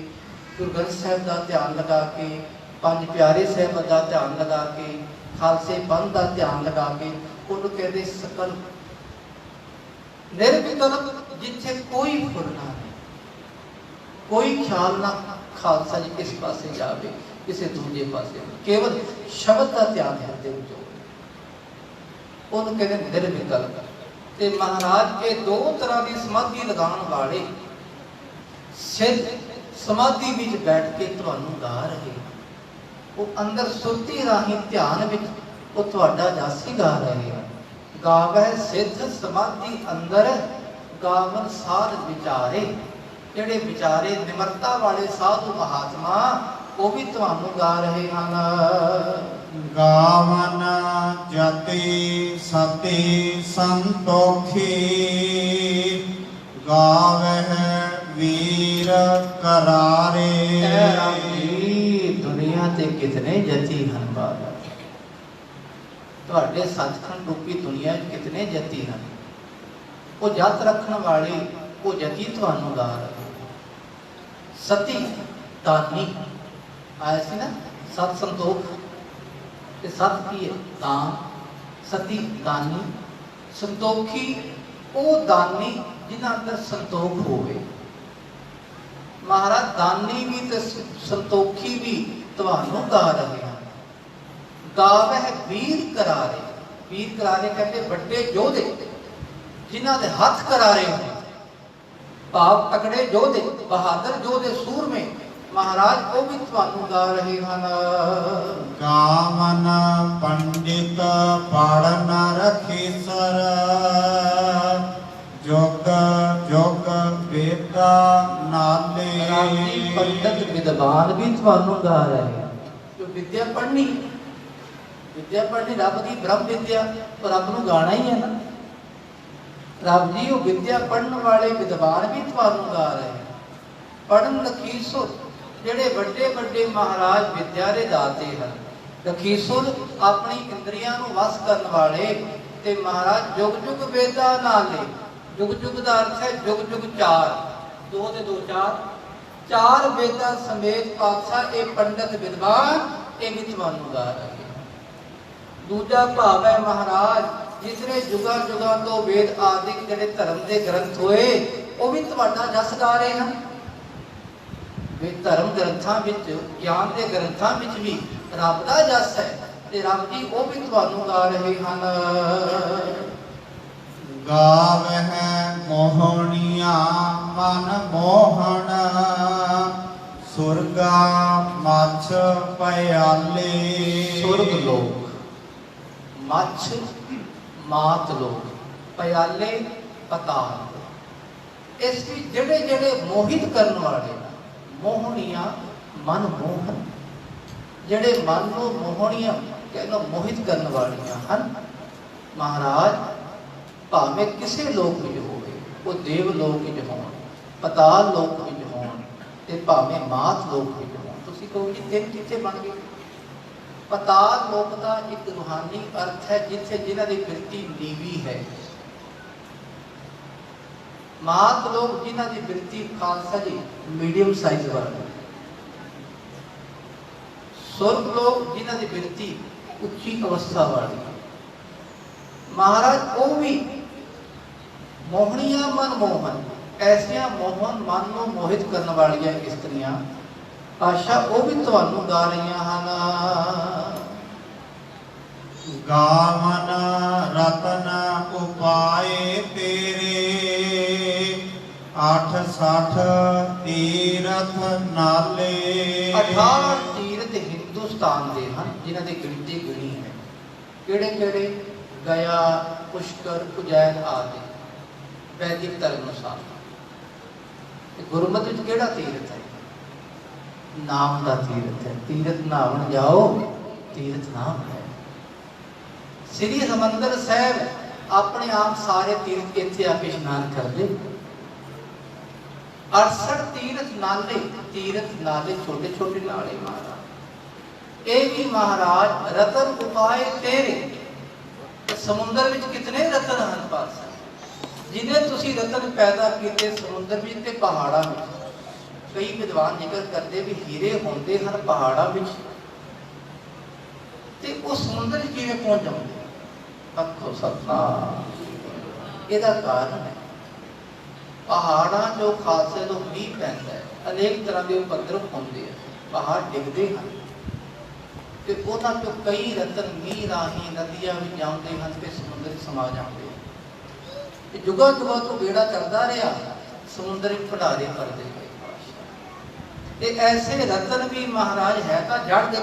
ਗੁਰੂ ਗ੍ਰੰਥ ਸਾਹਿਬ ਦਾ ਧਿਆਨ ਲਗਾ ਕੇ, ਪੰਜ ਪਿਆਰੇ ਸਾਹਿਬ ਦਾ ਧਿਆਨ ਲਗਾ ਕੇ, ਖਾਲਸੇ ਪੰਥ ਦਾ ਧਿਆਨ ਲਗਾ ਕੇ, ਉਹਨੂੰ ਕਹਿੰਦੇ ਸਕਲ ਨਿਰਵਿਕਲਪ, ਜਿੱਥੇ ਕੋਈ ਫੁਰਨਾ ਨਹੀਂ, ਕੋਈ ਖਿਆਲ ਨਾ ਖਾਲਸਾ ਜੀ ਕਿਸ ਪਾਸੇ ਜਾਵੇ, ਕਿਸੇ ਦੂਜੇ ਪਾਸੇ, ਕੇਵਲ ਸ਼ਬਦ ਦਾ ਧਿਆਨ ਹਿਰਦੇ ਵਿੱਚ ਹੋਵੇ, ਉਹਨੂੰ ਕਹਿੰਦੇ ਨਿਰਵਿਕਲਪ। ਤੇ ਮਹਾਰਾਜ ਇਹ ਦੋ ਤਰ੍ਹਾਂ ਦੀ ਸਮਾਧੀ ਲਗਾਉਣ ਵਾਲੇ ਸਿੱਧ ਸਮਾਧੀ ਵਿੱਚ ਬੈਠ ਕੇ ਤੁਹਾਨੂੰ ਗਾ ਰਹੇ, ਉਹ ਅੰਦਰ ਸੁਰਤੀ ਰਾਹੀਂ ਧਿਆਨ ਵਿੱਚ ਉਹ ਤੁਹਾਡਾ ਜਾਸੀ ਗਾ ਰਹੇ ਹਨ। ਗਾਵਹਿ ਸਿੱਧ ਸਮਾਧੀ ਅੰਦਰ ਗਾਵਨ ਸਾਧ ਵਿਚਾਰੇ, ਜਿਹੜੇ ਵਿਚਾਰੇ ਨਿਮਰਤਾ ਵਾਲੇ ਸਾਧੂ ਮਹਾਤਮਾ ਉਹ ਵੀ ਤੁਹਾਨੂੰ ਗਾ ਰਹੇ ਹਨ। ਗਾਵਨ ਜਤੀ ਸਤੀ ਸੰਤੋਖੀ, ਗਾਵਹਿ ਵੀਰ ਕਰਾਰੇ। ਦੁਨੀਆ ਤੇ ਕਿਤਨੇ ਜਤੀ ਹਨ ਬਾਬਾ, ਤੁਹਾਡੇ ਸੱਚਖੰਡ ਰੂਪੀ ਦੁਨੀਆ 'ਚ ਕਿਤਨੇ ਜਤੀ ਹਨ। ਉਹ ਜਤ ਰੱਖਣ ਵਾਲੇ ਉਹ ਜਤੀ ਤੁਹਾਨੂੰ ਗਾ ਰਹੇ। ਸਤੀ ਦਾਨੀ ਆਇਆ ਸੀ ਨਾ, ਸਤ ਸੰਤੋਖ ਤੇ ਸਤ ਕੀ ਹੈ? ਦਾਨ। ਸਤੀ ਦਾਨੀ, ਸੰਤੋਖੀ ਉਹ ਦਾਨੀ ਜਿਨ੍ਹਾਂ ਅੰਦਰ ਸੰਤੋਖ ਹੋਵੇ। ਮਹਾਰਾਜ ਦਾਨੀ ਵੀ ਤੇ ਸੰਤੋਖੀ ਵੀ ਤੁਹਾਨੂੰ ਗਾ ਰਹੇ ਹਨ। ਗਾਵਹਿ ਵੀਰ ਕਰਾਰੇ, ਵੀਰ ਕਰਾਰੇ ਕਹਿੰਦੇ ਵੱਡੇ ਯੋਧੇ ਜਿਨ੍ਹਾਂ ਦੇ ਹੱਥ ਕਰਾਰੇ ਹੋਣ, ਭਾਵ ਤਕੜੇ ਯੋਧੇ, ਬਹਾਦਰ ਯੋਧੇ, ਸੂਰਮੇ, ਮਹਾਰਾਜ ਉਹ ਵੀ ਤੁਹਾਨੂੰ ਗਾ ਰਹੇ ਹਨ। ਗਾਵਨ ਪੰਡਿਤ ਪੜਨ ਰਖੀਸਰ, ਜੋਗ ਜੋਗ ਵੇਦਾ ਨਾਲੇ। ਰਾਜੀ ਪੰਡਤ ਵਿਦਵਾਨ ਵੀ ਤੁਹਾਨੂੰ ਗਾ ਰਹੇ ਹਨ। ਜੋ ਵਿਦਿਆ ਪੜ੍ਹਨੀ, ਵਿਦਿਆ ਪੜ੍ਹਨੀ ਰੱਬ ਦੀ ਬ੍ਰਹਮ ਵਿਦਿਆ, ਉਹ ਰੱਬ ਨੂੰ ਗਾਣਾ ਹੀ ਹੈ ਨਾ। ਰੱਬ ਜੀ ਉਹ ਵਿਦਿਆ ਪੜ੍ਹਨ ਵਾਲੇ ਵਿਦਵਾਨ ਵੀ ਤੁਹਾਨੂੰ ਗਾ ਰਹੇ ਹਨ। ਪੜ੍ਹਨ ਲਖੀਸੁਰ, ਜਿਹੜੇ ਵੱਡੇ ਵੱਡੇ ਮਹਾਰਾਜ ਵਿਦਿਆ ਦੇ ਦਾਤੇ ਹਨ। ਲਖੀਸੁਰ ਆਪਣੀ ਇੰਦਰੀਆਂ ਨੂੰ ਵਸ ਕਰਨ ਵਾਲੇ, ਤੇ ਮਹਾਰਾਜ ਜੁਗ ਜੁਗ ਵੇਦਾ ਨਾਲੇ। ਜੁਗ ਜੁਗ ਦਾ ਅਰਥ ਹੈ ਜੁਗ ਜੁਗ ਚਾਰ, ਦੋ ਤੇ ਦੋ ਚਾਰ, ਚਾਰ ਵੇਦਾਂ ਸਮੇਤ ਪਾਤਸ਼ਾਹ ਇਹ ਪੰਡਤ ਵਿਦਵਾਨ ਇਹ ਵੀ ਤੁਹਾਨੂੰ ਗਾ ਰਹੇ। ਦੂਜਾ ਭਾਵ ਹੈ ਮਹਾਰਾਜ ਜਿਸਨੇ ਜੁਗਾਂ ਜੁਗਾਂ ਤੋਂ ਵੇਦ ਆਦਿਕ ਜਿਹੜੇ ਧਰਮ ਦੇ ਗ੍ਰੰਥ ਹੋਏ ਉਹ ਵੀ ਤੁਹਾਡਾ ਜਸ ਗਾ ਰਹੇ ਹਨ। ਵੀ ਧਰਮ ਗ੍ਰੰਥਾਂ ਵਿੱਚ, ਗਿਆਨ ਦੇ ਗ੍ਰੰਥਾਂ ਵਿੱਚ ਵੀ ਰੱਬ ਦਾ ਜਸ ਹੈ, ਤੇ ਰੱਬ ਜੀ ਉਹ ਵੀ ਤੁਹਾਨੂੰ ਗਾ ਰਹੇ ਹਨ। ਗਾਵਹਿ ਮੋਹਣੀਆਂ ਮਨ ਮੋਹਣ, ਸੁਰਗਾ ਮਛ ਪਿਆਲੇ। ਸੁਰਗ ਲੋਕ, ਮੱਛ ਮਾਤ ਲੋਕ, ਪਿਆਲੇ ਪਤਾਲ। ਇਸ ਵਿੱਚ ਜਿਹੜੇ ਜਿਹੜੇ ਮੋਹਿਤ ਕਰਨ ਵਾਲੇ, ਮੋਹਣੀਆਂ ਮਨ ਮੋਹਨ, ਜਿਹੜੇ ਮਨ ਨੂੰ ਮੋਹਣੀਆਂ ਕਹਿੰਦਾ ਮੋਹਿਤ ਕਰਨ ਵਾਲੀਆਂ ਹਨ। ਮਹਾਰਾਜ ਭਾਵੇਂ ਕਿਸੇ ਲੋਕ ਵਿੱਚ ਹੋਵੇ, ਉਹ ਦੇਵ ਲੋਕ ਵਿੱਚ ਹੋਣ, ਪਤਾਲ ਲੋਕ ਵਿੱਚ ਹੋਣ, ਤੇ ਭਾਵੇਂ ਮਾਤ ਲੋਕ ਵਿੱਚ ਹੋਣ। ਤੁਸੀਂ ਕਹੋ ਜੀ ਤਿੰਨ ਕਿੱਥੇ ਬਣ ਗਏ? ਪਤਾਲ ਲੋਕ ਦਾ ਇੱਕ ਰੂਹਾਨੀ ਅਰਥ ਹੈ ਜਿੱਥੇ ਜਿਨ੍ਹਾਂ ਦੀ ਬਿਰਤੀ ਨੀਵੀਂ ਹੈ। ਮਾਤ ਲੋਕ ਜਿਨ੍ਹਾਂ ਦੀ ਬਿਰਤੀ ਖਾਲਸਾ ਜੀ ਮੀਡੀਅਮ ਸਾਈਜ਼ ਵਾਲੀ। ਸੁਰਗ ਲੋਕ ਜਿਨ੍ਹਾਂ ਦੀ ਬਿਰਤੀ ਉੱਚੀ ਅਵਸਥਾ ਵਾਲੀ। ਮਹਾਰਾਜ ਉਹ ਵੀ ਮੋਹਣੀਆਂ ਮਨ ਮੋਹਨ, ਐਸੀਆਂ ਮੋਹਨ ਮਨ ਨੂੰ ਮੋਹਿਤ ਕਰਨ ਵਾਲੀਆਂ ਇਸਤਰੀਆਂ ਆਸ਼ਾ ਉਹ ਵੀ ਤੁਹਾਨੂੰ ਗਾ ਰਹੀਆਂ ਹਨ। ਗਾਵਨ ਰਤਨ ਉਪਾਏ ਤੇਰੇ, 68 ਤੀਰਥ ਨਾਲੇ। 68 ਤੀਰਥ ਹਿੰਦੁਸਤਾਨ ਦੇ ਹਨ ਜਿਨ੍ਹਾਂ ਦੀ ਗਿਣਤੀ ਗਿਣੀ ਹੈ। ਕਿਹੜੇ ਕਿਹੜੇ? ਗਿਆ, ਪੁਸ਼ਕਰ, ਉਜੈਨ ਆਦਿ ਵੈਦਿਕ ਧਰਮ ਅਨੁਸਾਰ। ਗੁਰਮਤਿ ਵਿੱਚ ਕਿਹੜਾ ਤੀਰਥ ਹੈ? ਨਾਮ ਦਾ ਤੀਰਥ ਹੈ। ਤੀਰਥ ਨਾਵਣ ਜਾਓ, ਤੀਰਥ ਨਾਮ ਹੈ। ਸ੍ਰੀ ਹਰਿਮੰਦਰ ਸਾਹਿਬ ਆਪਣੇ ਆਪ ਸਾਰੇ ਤੀਰਥ ਇੱਥੇ ਆ ਕੇ ਇਸ਼ਨਾਨ ਕਰਦੇ। 68 ਤੀਰਥ ਨਾਲੇ, ਤੀਰਥ ਨਾਲੇ ਛੋਟੇ ਛੋਟੇ ਨਾਲੇ ਮਹਾਰਾਜ। ਇਹ ਵੀ ਮਹਾਰਾਜ ਰਤਨ ਉਪਾਏ ਤੇਰੇ। ਸਮੁੰਦਰ ਵਿੱਚ ਕਿਤਨੇ ਰਤਨ ਹਨ ਪਾਤਸ਼ਾਹ, ਜਿਨੇ ਤੁਸੀਂ ਰਤਨ ਪੈਦਾ ਕੀਤੇ ਸਮੁੰਦਰ ਵਿੱਚ ਤੇ ਪਹਾੜਾਂ ਵਿੱਚ। ਕਈ ਵਿਦਵਾਨ ਜ਼ਿਕਰ ਕਰਦੇ ਵੀ ਹੀਰੇ ਹੁੰਦੇ ਹਨ ਪਹਾੜਾਂ ਵਿੱਚ, ਤੇ ਉਹ ਸਮੁੰਦਰ 'ਚ ਕਿਵੇਂ ਪਹੁੰਚ ਜਾਂਦੇ? ਅੱਖੋ ਸਤਨਾਮ। ਇਹਦਾ ਕਾਰਨ ਹੈ ਪਹਾੜਾਂ 'ਚੋਂ ਖਾਲਸੇ ਤੋਂ ਮੀਂਹ ਪੈਂਦਾ ਹੈ, ਅਨੇਕ ਤਰ੍ਹਾਂ ਦੇ ਉਪਦਰਵ ਹੁੰਦੇ ਆ, ਪਹਾੜ ਡਿੱਗਦੇ ਹਨ, ਤੇ ਉਹਨਾਂ 'ਚੋਂ ਕਈ ਰਤਨ ਮੀਂਹ ਰਾਹੀਂ ਨਦੀਆਂ ਵਿੱਚ ਜਾਂਦੇ ਹਨ ਤੇ ਸਮੁੰਦਰ 'ਚ ਸਮਾ ਜਾਂਦੇ ਹਨ। ਤੇ ਜੁਗਾਂ ਜੁਗਾਂ ਤੋਂ ਬੇੜਾ ਚੱਲਦਾ ਰਿਹਾ, ਸਮੁੰਦਰ 'ਚ ਭੰਡਾਰੇ ਕਰਦੇ ਗਏ। ਤੇ ਐਸੇ ਰਤਨ ਵੀ ਮਹਾਰਾਜ ਹੈ ਤਾਂ ਜੜ ਦੇ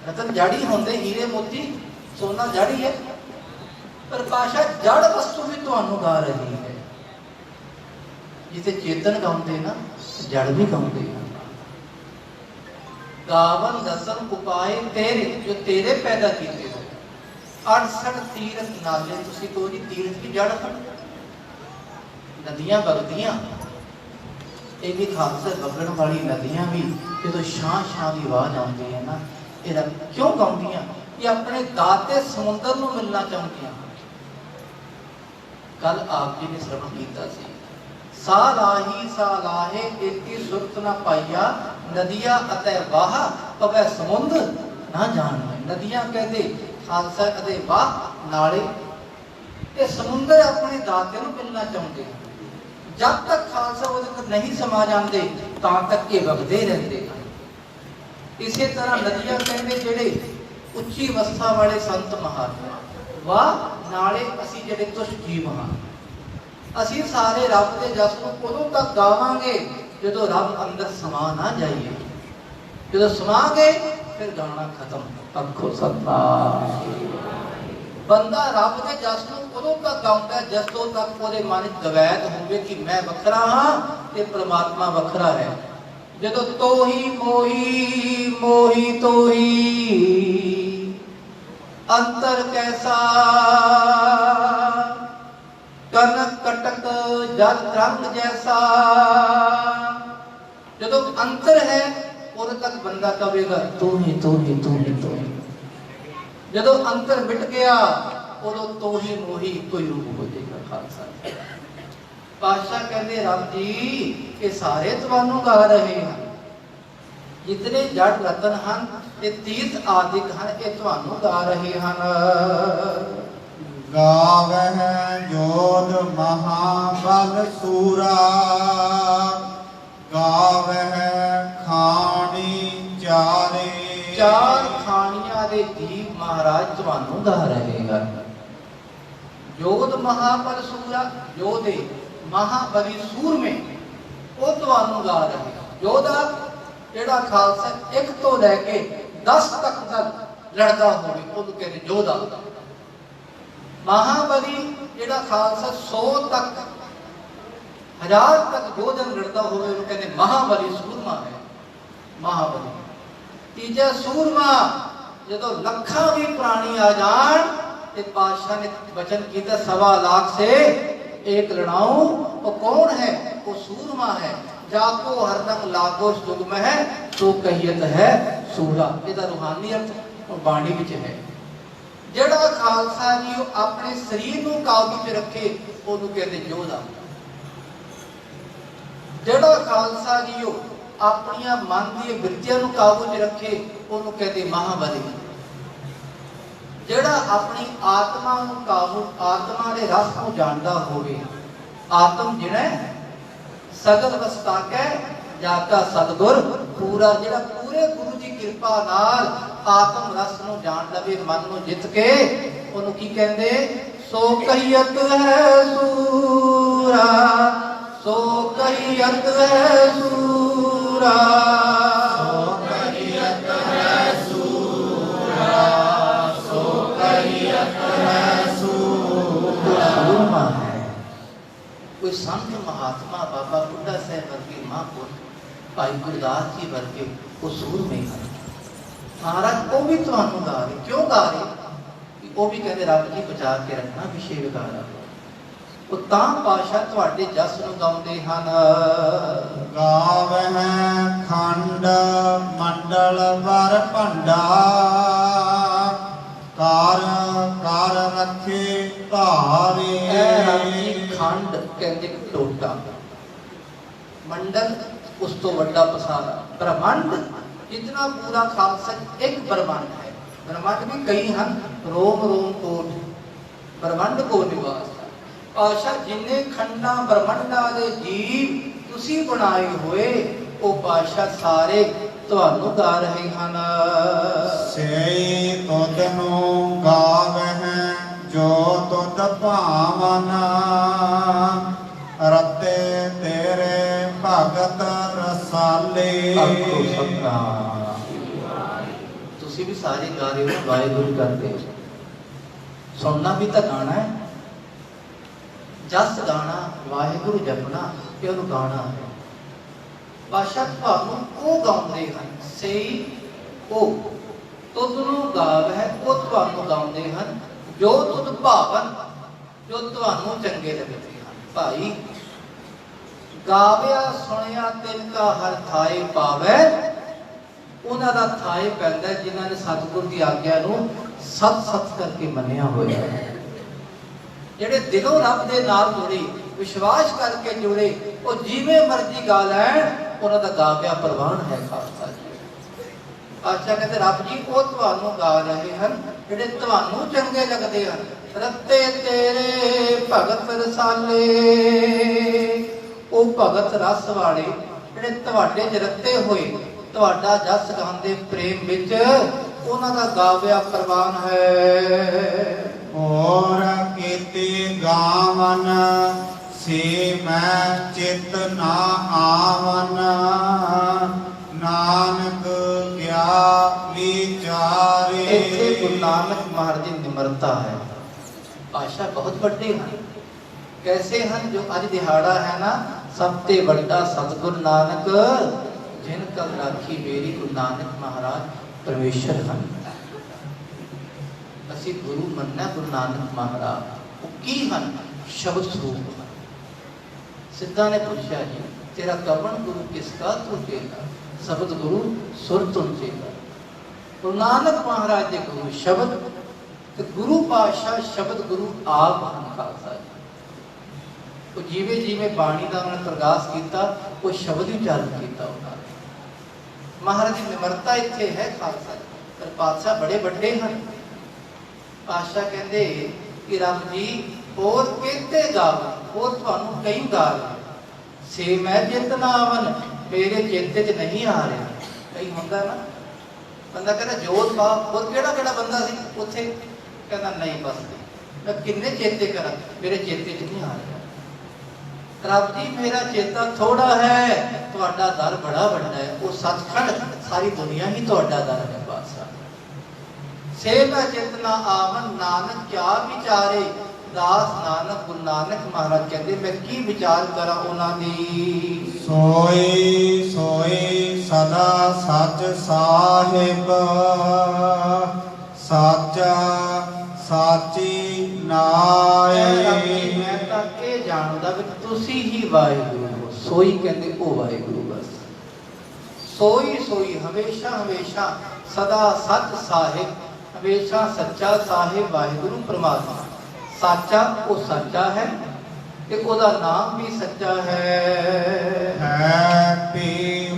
ਰਤਨ ਜੜੀ ਹੁੰਦੇ, ਹੀਰੇ ਮੋਤੀ ਸੋਨਾ ਜੜੀ ਹੈ, ਪਰ ਪਾਸ਼ਾ ਜੜ ਵਸਤੂ ਵੀ ਤੁਹਾਨੂੰ ਗਾ ਰਹੀ ਹੈ। ਜਿੱਥੇ ਚੇਤਨ ਗਾਉਂਦੇ ਨਾ, ਜੜ ਵੀ ਗਾਉਂਦੇ ਹਨ। ਗਾਵਨ ਦਸਨ ਉਪਾਏ ਤੇਰੇ, ਜੋ ਤੇਰੇ ਪੈਦਾ ਕੀਤੇ ਹੋਏ 68 ਤੀਰਥ ਨਾਲੇ। ਤੁਸੀਂ ਕਹੋ ਜੀ ਤੀਰਥ ਦੀ ਜੜ ਹਨ, ਨਦੀਆਂ ਵਗਦੀਆਂ, ਇਹ ਵੀ ਖਾਲਸੇ ਵਗਣ ਵਾਲੀ ਨਦੀਆਂ ਵੀ ਜਦੋਂ ਸ਼ਾਂ ਸ਼ਾਂ ਦੀ ਆਵਾਜ਼ ਆਉਂਦੀ ਹੈ ਨਾ, ਇਹਦਾ ਕਿਉਂ ਗਾਉਂਦੀਆਂ? ਇਹ ਆਪਣੇ ਦਾਤੇ ਸਮੁੰਦਰ ਨੂੰ ਮਿਲਣਾ ਚਾਹੁੰਦੀਆਂ। ਕੱਲ ਆਪ ਜੀ ਨੇ ਸ਼ਰਵਣ ਕੀਤਾ ਸੀ, ਸਾਲਾਹੀ ਸਾਲਾਹੇ ਏਤੀ ਸੁਰਤ ਨਾ ਪਾਈਆ, ਨਦੀਆਂ ਅਤੇ ਵਾਹ ਪਵੈ ਸਮੁੰਦ ਨਾ ਜਾਣੈ। ਨਦੀਆਂ ਕਹਿੰਦੇ ਖਾਲਸਾ ਅਤੇ ਵਾਹ ਨਾਲੇ, ਇਹ ਸਮੁੰਦਰ ਆਪਣੇ ਦਾਤੇ ਨੂੰ ਮਿਲਣਾ ਚਾਹੁੰਦੇ ਹਨ। ਜਦ ਤੱਕ ਖਾਲਸਾ ਉਹਦੇ ਅੰਦਰ ਨਹੀਂ ਸਮਾ ਜਾਂਦੇ ਤਾਂ ਤੱਕ ਇਹ ਵਗਦੇ ਰਹਿੰਦੇ ਹਨ। ਇਸੇ ਤਰ੍ਹਾਂ ਨਦੀਆਂ ਕਹਿੰਦੇ ਜਿਹੜੇ ਉੱਚੀ ਅਵਸਥਾ ਵਾਲੇ ਸੰਤ ਮਹਾਤਮਾ, ਵਾਹ ਨਾਲੇ ਅਸੀਂ ਜਿਹੜੇ ਤੁਸ਼ ਜੀਵ ਹਾਂ, ਅਸੀਂ ਸਾਰੇ ਰੱਬ ਦੇ ਜਸ ਨੂੰ ਉਦੋਂ ਤੱਕ ਗਾਵਾਂਗੇ ਜਦੋਂ ਰੱਬ ਅੰਦਰ ਸਮਾ ਨਾ ਜਾਈਏ। ਜਦੋਂ ਸਮਾ ਗਏ ਫਿਰ ਗਾਣਾ ਖਤਮ। ਅੱਖੋ ਸਤਨਾਮ। ਬੰਦਾ ਰੱਬ ਦੇ ਜਸ ਨੂੰ ਉਦੋਂ ਤੱਕ ਗਾਉਂਦਾ ਜਦੋਂ ਤੱਕ ਉਹਦੇ ਮਨ 'ਚ ਦਵੈਤ ਹੋਵੇ ਕਿ ਮੈਂ ਵੱਖਰਾ ਹਾਂ ਤੇ ਪ੍ਰਮਾਤਮਾ ਵੱਖਰਾ ਹੈ। ਜਦੋਂ ਤੋਹੀ ਮੋਹੀ ਮੋਹੀ ਤੋਹੀ ਅੰਤਰ ਕੈਸਾ, ਕਨਕ ਕਟਕ ਜਲ ਰੰਗ ਜੈਸਾ। ਜਦੋਂ ਅੰਤਰ ਹੈ ਉਦੋਂ ਤੱਕ ਬੰਦਾ ਕਹੇਗਾ ਤੂੰ ਹੀ ਤੂੰ ਹੀ ਤੂੰ ਹੀ ਤੂੰ ਹੀ। ਜਦੋਂ ਅੰਤਰ ਮਿਟ ਗਿਆ ਉਦੋਂ ਤੋਹੀ ਮੋਹੀ ਕੋਈ ਰੂਪ ਹੋ ਜਾਏਗਾ ਖਾਲਸਾ। ਪਾਤਸ਼ਾਹ ਕਹਿੰਦੇ ਰੱਬ ਜੀ ਇਹ ਸਾਰੇ ਤੁਹਾਨੂੰ ਗਾ ਰਹੇ ਹਨ, ਜਿਤਨੇ ਜੜ ਰਤਨ ਹਨ ਤੇ ਤੀਰਥ ਆਦਿਕ ਹਨ, ਇਹ ਤੁਹਾਨੂੰ ਗਾ ਰਹੇ ਹਨ। ਗਾਵਹਿ ਜੋਧ ਮਹਾਬਲ ਸੂਰਾ, ਗਾਵਹਿ ਖਾਣੀ ਚਾਰੇ। ਚਾਰ ਖਾਣੀਆਂ ਦੇ ਦੀਪ ਮਹਾਰਾਜ ਤੁਹਾਨੂੰ ਗਾ ਰਹੇ ਹਨ। ਜੋਧ ਮਹਾਬਲ ਸੂਰਾ, ਜੋਧੇ ਮਹਾਬਲੀ ਸੂਰਮੇ, ਉਹ ਤੁਹਾਨੂੰ ਗਾ ਰਹੇ ਹਨ। ਯੋਧਾ ਜਿਹੜਾ ਖਾਲਸਾ 1 ਤੋਂ ਲੈ ਕੇ 10 ਤੱਕ ਦਾ ਲੜਦਾ ਹੋਵੇ ਉਹਨੂੰ ਕਹਿੰਦੇ ਯੋਧਾ। ਮਹਾਬਲੀ ਜਿਹੜਾ ਖਾਲਸਾ 100 ਤੱਕ 1000 ਤੱਕ ਯੋਧਨ ਲੜਦਾ ਹੋਵੇ ਉਹਨੂੰ ਕਹਿੰਦੇ ਮਹਾਬਲੀ ਸੂਰਮਾ ਹੈ, ਮਹਾਬਲੀ। ਤੀਜਾ ਸੂਰਮਾ, ਜਦੋਂ ਲੱਖਾਂ ਵੀ ਪ੍ਰਾਣੀ ਆ ਜਾਣ ਤੇ ਪਾਤਸ਼ਾਹ ਨੇ ਵਚਨ ਕੀਤਾ 1.25 ਲੱਖ ਸੇ एक लड़ाऊं, वो कौन है? वो सूरमा है। जाको हरदम लागो जुग में है तो कहियत है सूरा। ਇਹਦਾ ਰੂਹਾਨੀ ਅਰਥ ਬਾਣੀ ਵਿੱਚ ਹੈ। ਜਿਹੜਾ ਖਾਲਸਾ ਜੀ ਉਹ ਆਪਣੇ ਸਰੀਰ ਨੂੰ ਕਾਬੂ 'ਚ ਰੱਖੇ ਉਹਨੂੰ ਕਹਿੰਦੇ ਯੋਧਾ। ਜਿਹੜਾ ਖਾਲਸਾ ਜੀ ਉਹ ਆਪਣੀਆਂ ਮਨ ਦੀਆਂ ਬਿਰਤੀਆਂ ਨੂੰ ਕਾਬੂ 'ਚ ਰੱਖੇ ਉਹਨੂੰ ਕਹਿੰਦੇ ਮਹਾਬਲੀ। ਜਿਹੜਾ ਆਪਣੀ ਆਤਮਾ ਨੂੰ ਕਾਬੂ, ਆਤਮਾ ਦੇ ਰਸ ਨੂੰ ਜਾਣਦਾ ਹੋਵੇ, ਆਤਮ ਜਿਹੜਾ ਸਗਲ ਵਸਤਾਕੈ ਜਾਕਾ ਸਤਿਗੁਰ ਪੂਰਾ, ਜਿਹੜਾ ਪੂਰੇ ਗੁਰੂ ਦੀ ਕਿਰਪਾ ਨਾਲ ਆਤਮ ਰਸ ਨੂੰ ਜਾਣ ਲਵੇ, ਮਨ ਨੂੰ ਜਿੱਤ ਕੇ, ਉਹਨੂੰ ਕੀ ਕਹਿੰਦੇ? ਸੋ ਕਹੀਅਤ ਹੈ ਸੂਰਾ, ਸੋ ਕਹੀਅਤ ਹੈ ਸੂਰਾ, ਸੋ ਕਹੀਅਤ ਹੈ ਸੂਰਾ, ਸੋ ਕਹੀਅਤ ਹੈ ਸੂਰਾ। ਸੂਰਮਾ ਹੈ। ਕੋਈ ਸੰਤ ਮਹਾਤਮਾ ਬਾਬਾ ਬੁੱਢਾ ਸਾਹਿਬ ਵਰਗੇ, ਮਹਾਂਪੁਰਖ ਭਾਈ ਗੁਰਦਾਸ ਜੀ ਵਰਗੇ ਉਹ ਸੂਰਮੇ ਹਨ। ਮਹਾਰਾਜ ਉਹ ਵੀ ਤੁਹਾਨੂੰ ਗਾ ਰਹੇ। ਕਿਉਂ ਗਾ ਰਹੇ? ਉਹ ਵੀ ਕਹਿੰਦੇ ਰੱਬ ਜੀ ਬਚਾ ਕੇ ਰੱਖਣਾ, ਵਿਸ਼ੇ ਵਿਕਾਰਾ। ਉਹ ਤਾਂ ਪਾਤਸ਼ਾਹ ਤੁਹਾਡੇ ਜਸ ਨੂੰ ਗਾਉਂਦੇ ਹਨ। ਗਾਵਹਿ ਖੰਡ ਮੰਡਲ ਵਰ ਭੰਡਾ, ਕਰ ਕਰ ਰੱਖੇ ਧਾਰੇ। ਖੰਡ ਕਹਿੰਦੇ ਟੋਟਾ, ਮੰਡਲ ਉਸ ਤੋਂ ਵੱਡਾ ਪਸਾਰਾ ਬ੍ਰਹਮੰਡ ਜਿਤਨਾ ਪੂਰਾ ਖਾਲਸਾ ਇੱਕ ਬ੍ਰਹਮੰਡ ਹੈ। ਬ੍ਰਹਮੰਡ ਵੀ ਕਈ ਹਨ, ਰੋਮ ਰੋਮ ਕੋਟ ਬ੍ਰਹਮੰਡ ਕੋ ਨਿਵਾਸ ਪਾਸ਼ਾ ਜਿੰਨੇ ਖੰਡਾਂ ਬ੍ਰਹਮੰਡਾਂ ਦੇ ਜੀਵ ਤੁਸੀਂ ਬਣਾਏ ਹੋਏ ਉਹ ਪਾਸ਼ਾ ਸਾਰੇ ਤੁਹਾਨੂੰ ਗਾ ਰਹੇ ਹਨ। ਸਈ ਤੁਧ ਨੂੰ ਗਾਵਹਿ ਜੋ ਤੁਧ ਭਾਵਨ ਰਤੇ ਤੇਰੇ ਭਗਤ ਰਸਾਲੇ। ਆਖੋ ਸਤਿਨਾਮ। ਤੁਸੀਂ ਵੀ ਸਾਰੇ ਗਾ ਰਹੇ ਹੋ, ਵਾਹਿਗੁਰੂ ਕਰਦੇ ਹੋ। ਸੁਣਨਾ ਵੀ ਤਾਂ ਗਾਣਾ ਹੈ, ਜਸ ਗਾਣਾ, ਵਾਹਿਗੁਰੂ ਜਪਣਾ ਤੇ ਉਹਨੂੰ ਗਾਣਾ ਹੈ। ਪਾਸ਼ਾ ਤੁਹਾਨੂੰ ਉਹ ਗਾਉਂਦੇ ਹਨ, ਸਹੀ ਉਹ ਤੁਧ ਨੂੰ ਗਾਵਹਿ ਉਹ ਤੁਹਾਨੂੰ ਗਾਉਂਦੇ ਹਨ ਜੋ ਤੁਧ ਭਾਵਨ ਜੋ ਤੁਹਾਨੂੰ ਚੰਗੇ ਲੱਗਦੇ ਹਨ। ਭਾਈ ਗਾਵਿਆ ਸੁਣਿਆ ਤਿਨ ਕਾ ਹਰ ਥਾਏ ਪਾਵੈ, ਉਹਨਾਂ ਦਾ ਥਾਏ ਪੈਂਦਾ ਜਿਨ੍ਹਾਂ ਨੇ ਸਤਿਗੁਰ ਦੀ ਆਗਿਆ ਨੂੰ ਸਤ ਸਤ ਕਰਕੇ ਮੰਨਿਆ ਹੋਇਆ ਹੈ। ਜਿਹੜੇ ਦਿਲੋਂ ਰੱਬ ਦੇ ਨਾਲ ਜੁੜੇ, ਵਿਸ਼ਵਾਸ ਕਰਕੇ ਜੁੜੇ, ਉਹ ਜਿਵੇਂ ਮਰਜ਼ੀ ਗਾ ਲੈਣ, ਉਹਨਾਂ ਦਾ ਗਾਵਿਆ ਪ੍ਰਵਾਨ ਹੈ ਖਾਲਸਾ ਜੀ। ਆਸ਼ਾ ਕਹਿੰਦੇ ਰੱਬ ਜੀ ਉਹ ਤੁਹਾਨੂੰ ਗਾ ਰਹੇ ਹਨ ਜਿਹੜੇ ਤੁਹਾਨੂੰ ਚੰਗੇ ਲੱਗਦੇ ਹਨ। ਰੱਤੇ ਤੇਰੇ ਭਗਤ ਰਸਾਲੇ, ਉਹ ਭਗਤ ਰਸ ਵਾਲੇ ਜਿਹੜੇ ਤੁਹਾਡੇ ਚ ਰੱਤੇ ਹੋਏ, ਤੁਹਾਡਾ ਜਸ ਗਾਉਂਦੇ ਪ੍ਰੇਮ ਵਿੱਚ, ਉਹਨਾਂ ਦਾ ਗਾਵਿਆ ਪ੍ਰਵਾਨ ਹੈ। ਹੋਰ ਕੀਤੀ ਗਾਵਨ ਸੇ ਮੈਂ ਚਿਤ ਨਾ ਆਵਨ ਨਾਨਕ ਗਿਆ ਵਿਚਾਰੇ। ਇੱਥੇ ਗੁਰੂ ਨਾਨਕ ਮਹਾਰਾਜ ਦੀ ਨਿਮਰਤਾ ਹੈ। ਪਾਸ਼ਾ ਬਹੁਤ ਵੱਡੇ ਹਨ। ਕੈਸੇ ਹਨ? ਜੋ ਅੱਜ ਦਿਹਾੜਾ ਹੈ ਨਾ, ਸਭ ਤੇ ਵੱਡਾ ਸਤਿਗੁਰ ਨਾਨਕ ਜਿਨ ਕਲ ਰਾਖੀ ਮੇਰੀ, ਗੁਰੂ ਨਾਨਕ ਮਹਾਰਾਜ ਪਰਮੇਸ਼ਰ ਹਨ। ਅਸੀਂ ਗੁਰੂ ਮੰਨਣਾ ਗੁਰੂ ਨਾਨਕ ਮਹਾਰਾਜ। ਉਹ ਕੀ ਹਨ? ਸ਼ਬਦ ਸਰੂਪ ਹਨ। ਸਿੱਧਾ ਨੇ ਪੁੱਛਿਆ ਜੀ ਤੇਰਾ ਕਵਣ ਗੁਰੂ ਕਿਸਕਾ ਤੂੰ ਚੇਲਾ, ਸ਼ਬਦ ਗੁਰੂ ਸੁਰ ਤੁਮ ਚੇਲਾ। ਗੁਰੂ ਨਾਨਕ ਮਹਾਰਾਜ ਦੇ ਗੁਰੂ ਸ਼ਬਦ ਤੇ ਗੁਰੂ ਪਾਤਸ਼ਾਹ ਸ਼ਬਦ ਗੁਰੂ ਆਪ ਹਨ ਖਾਲਸਾ ਜੀ। ਉਹ ਜਿਵੇਂ ਜਿਵੇਂ ਬਾਣੀ ਦਾ ਉਹਨਾਂ ਨੇ ਪ੍ਰਗਾਸ ਕੀਤਾ, ਉਹ ਸ਼ਬਦ ਹੀ ਉਚਾਰਨ ਕੀਤਾ ਉਹਨਾਂ ਨੇ। ਮਹਾਰਾਜ ਦੀ ਨਿਮਰਤਾ ਇੱਥੇ ਹੈ ਖਾਲਸਾ ਜੀ। ਪਰ ਪਾਤਸ਼ਾਹ ਬੜੇ ਵੱਡੇ ਹਨ। ਪਾਤਸ਼ਾਹ ਕਹਿੰਦੇ ਕਿ ਰੱਬ ਜੀ ਹੋਰ ਕਿਤੇ ਗਾਵਨ, ਹੋਰ ਤੁਹਾਨੂੰ ਕਈ ਗਾਵਨ ਸੇ ਮੈਂ ਜਿਤ ਨਾ ਆਵਨ, ਮੇਰੇ ਚੇਤੇ 'ਚ ਨਹੀਂ ਆ ਰਿਹਾ। ਕਈ ਹੁੰਦਾ ਨਾ ਬੰਦਾ ਕਹਿੰਦਾ ਜੋਤ ਪਾ, ਹੋਰ ਕਿਹੜਾ ਕਿਹੜਾ ਬੰਦਾ ਸੀ ਉੱਥੇ, ਕਹਿੰਦਾ ਨਹੀਂ ਬਸ ਮੈਂ ਕਿੰਨੇ ਚੇਤੇ ਕਰਾਂ, ਮੇਰੇ ਚੇਤੇ 'ਚ ਨਹੀਂ ਆ ਰਿਹਾ। ਰੱਬ ਜੀ ਮੇਰਾ ਚੇਤਾ ਥੋੜਾ ਹੈ, ਤੁਹਾਡਾ ਦਰ ਬੜਾ ਵੱਡਾ ਹੈ। ਉਹ ਸੱਚਖੰਡ ਸਾਰੀ ਦੁਨੀਆ ਹੀ ਤੁਹਾਡਾ ਦਰ ਹੈ ਪਾਤਸ਼ਾਹ। ਸੇ ਮੈਂ ਚਿਤ ਨਾ ਆਵਨ ਨਾਨਕ ਕਿਆ ਵਿਚਾਰੇ, ਦਾਸ ਨਾਨਕ ਗੁਰੂ ਨਾਨਕ ਮਹਾਰਾਜ ਕਹਿੰਦੇ ਮੈਂ ਕੀ ਵਿਚਾਰ ਕਰਾਂ ਉਹਨਾਂ ਦੀ। ਸੋਈ ਸੋਈ ਸਦਾ ਸੱਚ ਸਾਹਿਬ, ਸਾਚਾ ਸਾਚੀ ਨਾਏ। ਮੈਂ ਤਾਂ ਇਹ ਜਾਣਦਾ ਵੀ ਤੁਸੀਂ ਹੀ ਵਾਹਿਗੁਰੂ ਹੋ। ਸੋਈ ਕਹਿੰਦੇ ਉਹ ਵਾਹਿਗੁਰੂ ਬਸ। ਸੋਈ ਸੋਈ ਹਮੇਸ਼ਾ ਹਮੇਸ਼ਾ ਸਦਾ ਸੱਚ ਸਾਹਿਬ, ਹਮੇਸ਼ਾ ਸੱਚਾ ਸਾਹਿਬ ਵਾਹਿਗੁਰੂ ਪ੍ਰਮਾਤਮਾ। ਸਾਚਾ ਉਹ ਸੱਚਾ ਹੈ ਤੇ ਉਹਦਾ ਨਾਮ ਵੀ ਸੱਚਾ ਹੈ। ਹੈ ਪੀ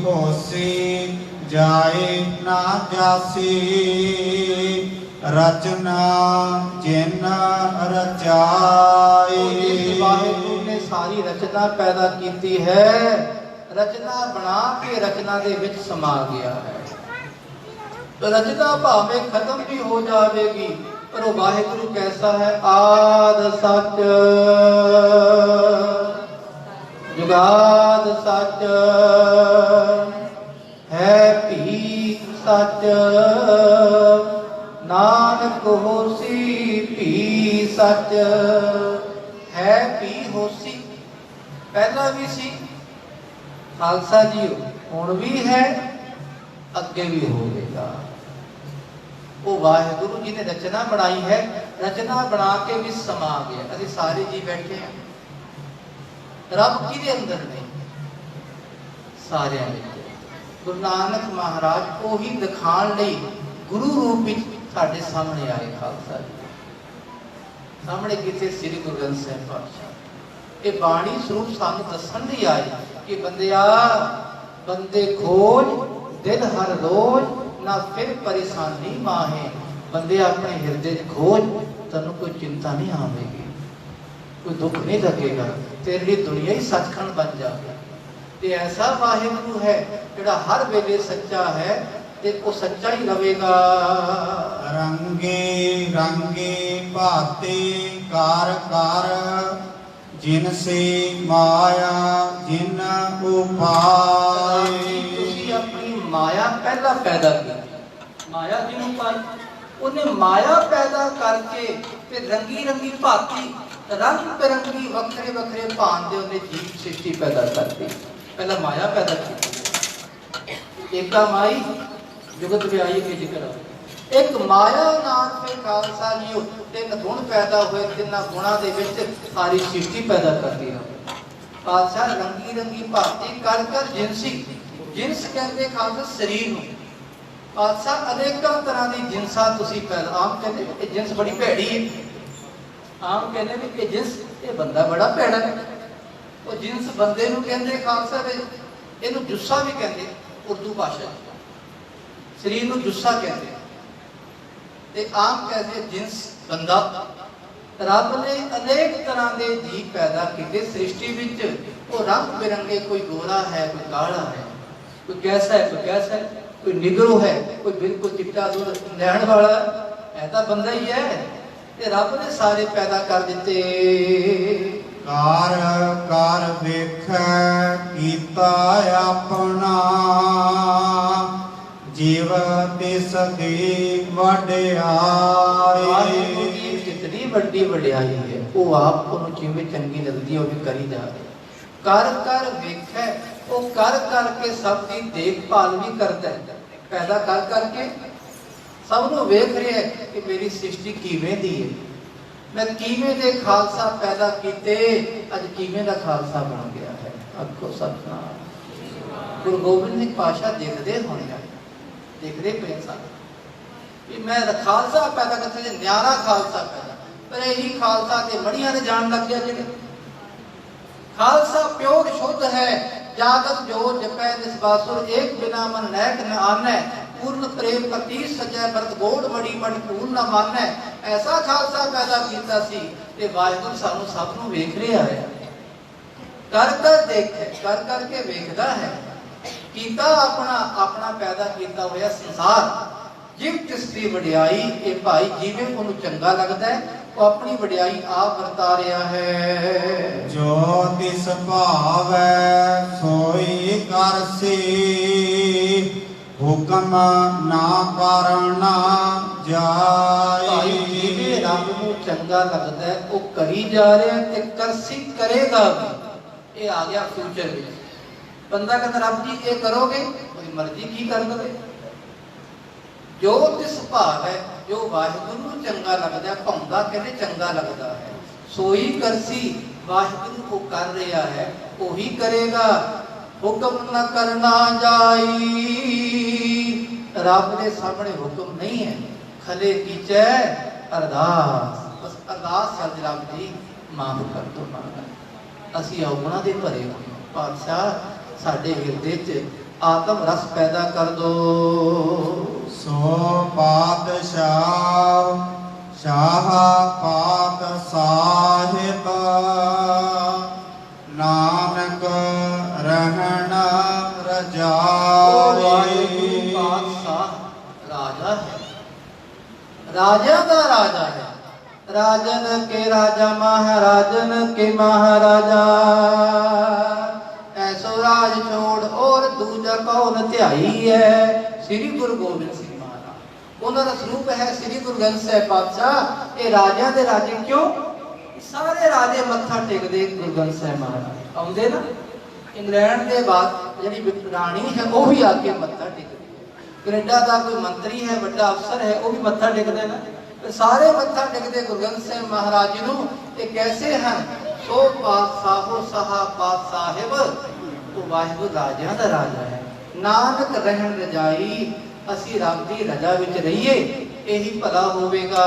ਹੋਸੀ ਜਾਏ ਨਾ ਜਾਸੀ, ਰਚਨਾ ਜਿਨ ਰਚਾਈ। ਜਿਸ ਵਾਹਿਗੁਰੂ ਨੇ ਸਾਰੀ ਰਚਨਾ ਪੈਦਾ ਕੀਤੀ ਹੈ, ਰਚਨਾ ਬਣਾ ਕੇ ਰਚਨਾ ਦੇ ਵਿੱਚ ਸਮਾ ਗਿਆ ਹੈ। ਰਚਨਾ ਭਾਵੇਂ ਖਤਮ ਵੀ ਹੋ ਜਾਵੇਗੀ, ਪਰ ਉਹ ਵਾਹਿਗੁਰੂ ਕੈਸਾ ਹੈ? ਆਦ ਸੱਚ ਜੁਗਾਦ ਸੱਚ ਹੈ ਭੀ ਸੱਚ, ਨਾਨਕ ਹੋਸੀ ਭੀ ਸੱਚ। ਹੈ ਭੀ ਹੋਸੀ, ਪਹਿਲਾਂ ਵੀ ਸੀ ਖਾਲਸਾ ਜੀ, ਹੁਣ ਵੀ ਹੈ, ਅੱਗੇ ਵੀ ਹੋਵੇਗਾ। ਉਹ ਵਾਹਿਗੁਰੂ ਜੀ ਨੇ ਰਚਨਾ ਬਣਾਈ ਹੈ, ਰਚਨਾ ਬਣਾ ਕੇ ਵੀ ਸਮਾ ਗਿਆ। ਅਸੀਂ ਸਾਰੇ ਜੀ ਬੈਠੇ ਹਾਂ, ਰੱਬ ਕਿਹਦੇ ਅੰਦਰ ਨੇ? ਸਾਰਿਆਂ ਵਿੱਚ। ਗੁਰੂ ਨਾਨਕ ਮਹਾਰਾਜ ਉਹੀ ਦਿਖਾਉਣ ਲਈ ਗੁਰੂ ਰੂਪ ਵਿੱਚ ਸਾਡੇ ਸਾਹਮਣੇ ਆਏ ਖਾਲਸਾ ਜੀ। ਸਾਹਮਣੇ ਕਿਤੇ ਸ੍ਰੀ ਗੁਰੂ ਗ੍ਰੰਥ ਸਾਹਿਬ ਪਾਤਸ਼ਾਹ ਇਹ ਬਾਣੀ ਸਰੂਪ ਸਾਨੂੰ ਦੱਸਣ ਲਈ ਆਏ ਕਿ ਬੰਦਿਆ बंदे खोज दिल हर रोज ना फिर परेशानी माहे। बंदे अपने हृदय खोज तेन कोई चिंता नहीं आवेगी, कोई दुख नहीं लगेगा, तेरे लिए दुनिया ही सचखंड बन जाएगी। ते ऐसा वाहिगुरु है जिहड़ा हर वेले सच्चा है ते वो सच्चा ही रहेगा। रंगे रंगे भाते कार कार जिनसे माया जिन उपाय। तुसी अपनी माया पहला पैदा की, माया जिन्हों पाई, उन्हें माया पैदा करके ते रंगी रंगी भांति रंग बिरंगी वखरे वखरे भान दे उन्हें जीव सृष्टि पैदा करती। पहला माया पैदा की। एका माई जुगत व्याई के जिक्र एक माया नाम फिर खालसा जी तीन गुण पैदा हुए, तिना गुणा दे विच सारी सृष्टि पैदा करती है। पातशाह रंगी रंगी भांति कर कर जिनसी, जिनस कहते खालसा शरीर नूं। पातशाह अनेकों तरह की जिनसा तुसी पैदा, आम कहते ये जिनस बड़ी भैड़ी है, आम कहते भी ये जिनस ये बंदा बड़ा भैड़ा है। वो जिनस बंदे नूं कहते खालसा वे इहनूं जुस्सा भी कहते उर्दू भाषा, शरीर नूं जुस्सा कहते ते आम कहते जिनस बंदा। रब ने अनेक तरह के जीव पैदा किए सृष्टि विच। वो रंग बिरंगे, कोई गोरा है, कोई काला है, कोई कैसा है, कोई कैसा है, कोई निगरो है, कोई बिल्कुल चिट्टा दूध लैण वाला है, तो बंदा ही है। ते रब ने सारे पैदा कर दिते। कार कार वेखै कीता अपना जीव तिस दी वड्याई। जितनी बड़ी वड्याई है वो आप जिवें चंगी लगती है वो भी करी जा रही। कर कर वेखै, वो कर करके सब की देखभाल भी करता है, पैदा कर करके सब नूं वेख रहा है कि मेरी सृष्टि किवें दी है, मैं किवें दे खालसा पैदा कीते, अज किवें दा खालसा बन गया है। आखो सतनाम। गुरु गोबिंद सिंह पातशाह देखते होने, देखते पे कि मैं खालसा पैदा करते न्यारा खालसा पैदा, पर यही खालसा के मड़िया ने जान लग गया जिन्हें खालसा प्योर शुद्ध है। जागत जोत जपै निस्बासुर एक बिना मन नैक न आनै, पूर्ण प्रेम प्रतीत सजै भरत गोड़ बड़ी मन फूल न मानै। ऐसा खालसा पैदा कीता सी ते वाहिगुरू सानू सब नूं वेख रहा है, कर कर देखे, कर करके वेखदा है। कीता अपना अपना पैदा किया होया संसार, जिव तिसदी वड्याई। ये भाई जिवें उन्हें चंगा लगता है वो अपनी वड्याई आप वरता रहा है। जो तिस भावै सोई करसी हुक्म ना करना जाई। जिवें रब नूं चंगा लगता है वो करी जा रहा है ते करसी करेगा भी। ये आ गया फ्यूचर में। बंदा कहता रब जी ये करोगे, कोई मर्जी की कर दे। जो तिस भाव है, जो वाहिगुरू नूं चंगा लगता है, भाउंदा कहते चंगा लगता है, सोई करसी वाहिगुरू को कर रहा है, वही करेगा। हुक्म न करना जाई, रब के सामने हुक्म नहीं है, खले कीचै अरदास। बस अरदास कर रब जी माफ कर दो महाराज, असी अवगुणा दे भरे होए। पातशाह साडे हिरदे च आत्म रस पैदा कर दो। सो पातशाह शाह पात साहिब नानक रहन रजाई। राजा है, राजा का राजा है, राजन के राजा महाराजन के महाराजा। ऐसो राज छोड़ और दूजा कौन ध्याई है। श्री गुरु गोबिंद सिंह महाराज उन्होंने स्वरूप है श्री गुरु ग्रंथ साहिब पातशाह। ये राजा दे राजे क्यों, सारे राजे मत्था टेकदे गुरु ग्रंथ साहिब महाराज आउंदे ना। इंग्लैंड के बाद जी राणी है वो भी आके मत्था टेकदी, कनेडा का कोई मंत्री है बड़ा अफसर है वो भी मत्था टेकदे ना, सारे मत्था टेकदे गुरु ग्रंथ साहिब महाराज जी नूं। ये कैसे हैं, सो पातशाहो सहा पात साहिब, तो वाहिगुरू राजा दा राजा है। नानक रहन रजाई, असी रब दी रजा विच रहिए, यही भला होवेगा।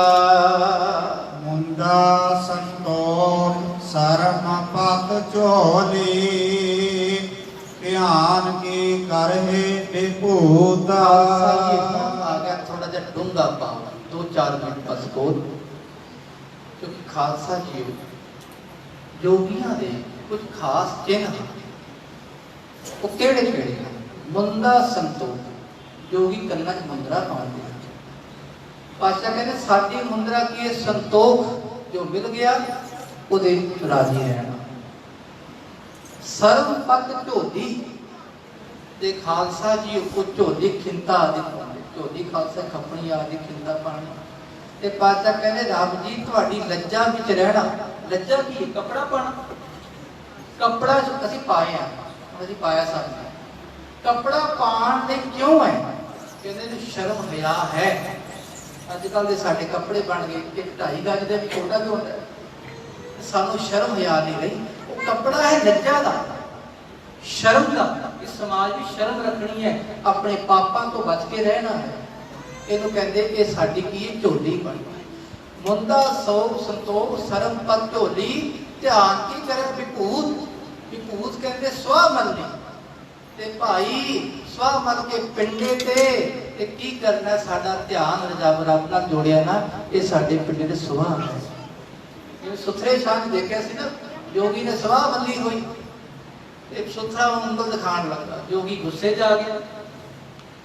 मुंदा संतोष शर्म पत चोली ध्यान की ਕਰਹਿ ਵਿਭੂਤ। ਖਾਲਸਾ ਜੀ ਇੱਥੋਂ ਆ ਗਿਆ ਥੋੜਾ ਜਿਹਾ ਡੂੰਘਾ ਭਾਵ, 2-4 ਮਿੰਟ ਬਸ ਕੋਲ, ਕਿਉਂਕਿ ਖਾਲਸਾ ਜੀ ਯੋਗੀਆਂ ਦੇ ਕੁਝ ਖਾਸ ਚਿੰਨ੍ਹ ਹਨ। ਉਹ ਕਿਹੜੇ ਕਿਹੜੇ ਹਨ? ਮੁੰਦਾ ਸੰਤੋਖ, ਯੋਗੀ ਕੰਨਾਂ 'ਚ ਮੁੰਦਰਾ ਪਾਉਂਦੇ ਹਨ। ਪਾਤਸ਼ਾਹ ਕਹਿੰਦੇ ਸਾਡੀ ਮੁੰਦਰਾ ਕੀ ਹੈ? ਸੰਤੋਖ, ਜੋ ਮਿਲ ਗਿਆ ਉਹਦੇ ਰਾਜੀ ਰਹਿਣਾ। ਸਰਮ ਪੱਤ ਝੋਲੀ, ਤੇ ਖਾਲਸਾ ਜੀ ਉਹ ਝੋਲੀ ਖਿੰਤਾ ਆਦਿ ਪਾਉਂਦੇ, ਝੋਲੀ ਖਾਲਸਾ ਖੱਪਣੀ ਆਦਿ ਖਿੰਤਾ ਪਾਣੀ। ਤੇ ਪਾਤਸ਼ਾਹ ਕਹਿੰਦੇ ਰੱਬ ਜੀ ਤੁਹਾਡੀ ਲੱਜਾ ਵਿੱਚ ਰਹਿਣਾ। ਲੱਜਾ ਕੀ ਹੈ? ਕੱਪੜਾ ਪਾਣਾ। ਕੱਪੜਾ ਅਸੀਂ ਪਾਏ ਆ, ਅਸੀਂ ਪਾਇਆ ਸਕਦੇ। ਕੱਪੜਾ ਪਾਉਣ ਲਈ ਕਿਉਂ ਹੈ? ਕਹਿੰਦੇ ਨੇ ਸ਼ਰਮ ਹਿਆ ਹੈ। ਅੱਜ ਕੱਲ੍ਹ ਦੇ ਸਾਡੇ ਕੱਪੜੇ ਬਣ ਗਏ 1-2.5 ਗਜ ਦੇ ਵੀ ਛੋਟਾ ਵੀ ਹੁੰਦਾ, ਸਾਨੂੰ ਸ਼ਰਮ ਹਿਆ ਨਹੀਂ ਰਹੀ। ਉਹ ਕੱਪੜਾ ਹੈ ਲੱਜਾ ਦਾ, ਸ਼ਰਮ ਦਾ। ਇਸ ਸਮਾਜ ਵਿੱਚ ਸ਼ਰਮ ਰੱਖਣੀ ਹੈ, ਆਪਣੇ ਪਾਪਾਂ ਤੋਂ ਬਚ ਕੇ ਰਹਿਣਾ ਹੈ। ਇਹਨੂੰ ਕਹਿੰਦੇ ਇਹ ਸਾਡੀ ਕੀ ਹੈ? ਝੋਲੀ ਬਣੀ। ਮੁੰਦਾ ਸੋਭ ਸੰਤੋਖ ਸਰਮ ਪਤ ਝੋਲੀ, ਧਿਆਨ ਕੀ ਕਰੇ? ਵਿਭੂਤ। ਵਿਭੂਤ ਕਹਿੰਦੇ ਸਵਾ ਮਲਨੀ। ਤੇ ਭਾਈ ਸਵਾ ਮਲ ਕੇ ਪਿੰਡੇ ਤੇ ਕੀ ਕਰਨਾ? ਸਾਡਾ ਧਿਆਨ ਰੱਬ ਨਾਲ ਜੋੜਿਆ ਨਾ, ਇਹ ਸਾਡੇ ਪਿੰਡੇ ਦੇ ਸੁਭਾਅ ਹੈ। ਜਿਵੇਂ ਸੁਥਰੇ ਸ਼ਾਹ ਦੇਖਿਆ ਸੀ ਨਾ, ਯੋਗੀ ਨੇ ਸਵਾ ਮੱਲੀ ਹੋਈ, ਇੱਕ ਸੁਥਰਾ ਉਂਗਲ ਦਿਖਾਣ ਲੱਗਾ, ਯੋਗੀ ਗੁੱਸੇ 'ਚ ਆ ਗਿਆ।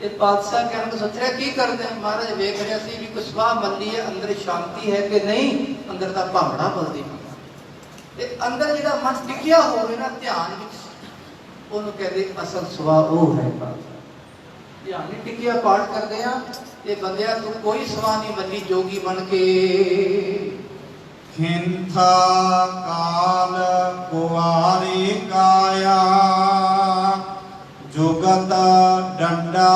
ਤੇ ਪਾਤਸ਼ਾਹ ਕਹਿੰਦੇ ਸੁਥਰਾ ਕੀ ਕਰਦੇ? ਮਹਾਰਾਜ ਵੇਖ ਰਿਹਾ ਸੀ ਵੀ ਕੋਈ ਸਵਾਹ ਮੱਲੀ ਹੈ, ਅੰਦਰ ਸ਼ਾਂਤੀ ਹੈ ਕਿ ਨਹੀਂ, ਅੰਦਰ ਦਾ ਭਾਵਨਾ ਬਲਦੀ ਪਈ। ਤੇ ਅੰਦਰ ਜਿਹੜਾ ਮਨ ਟਿਕਿਆ ਹੋਵੇ ਨਾ ਧਿਆਨ ਵਿੱਚ, ਉਹਨੂੰ ਕਹਿੰਦੇ ਅਸਲ ਸਵਾਹ ਉਹ ਹੈ। ਧਿਆਨ ਨਹੀਂ ਟਿਕਿਆ, ਪਾਠ ਕਰਦੇ ਆ ਤੇ ਬੰਦਿਆ ਤੂੰ ਕੋਈ ਸਵਾਹ ਨਹੀਂ ਮੱਲੀ ਜੋਗੀ ਬਣ ਕੇ। ਖਿੰਥਾ ਕਾਲ ਕੁਆਰੀ ਕਾਇਆ, ਜੁਗਤ ਡੰਡਾ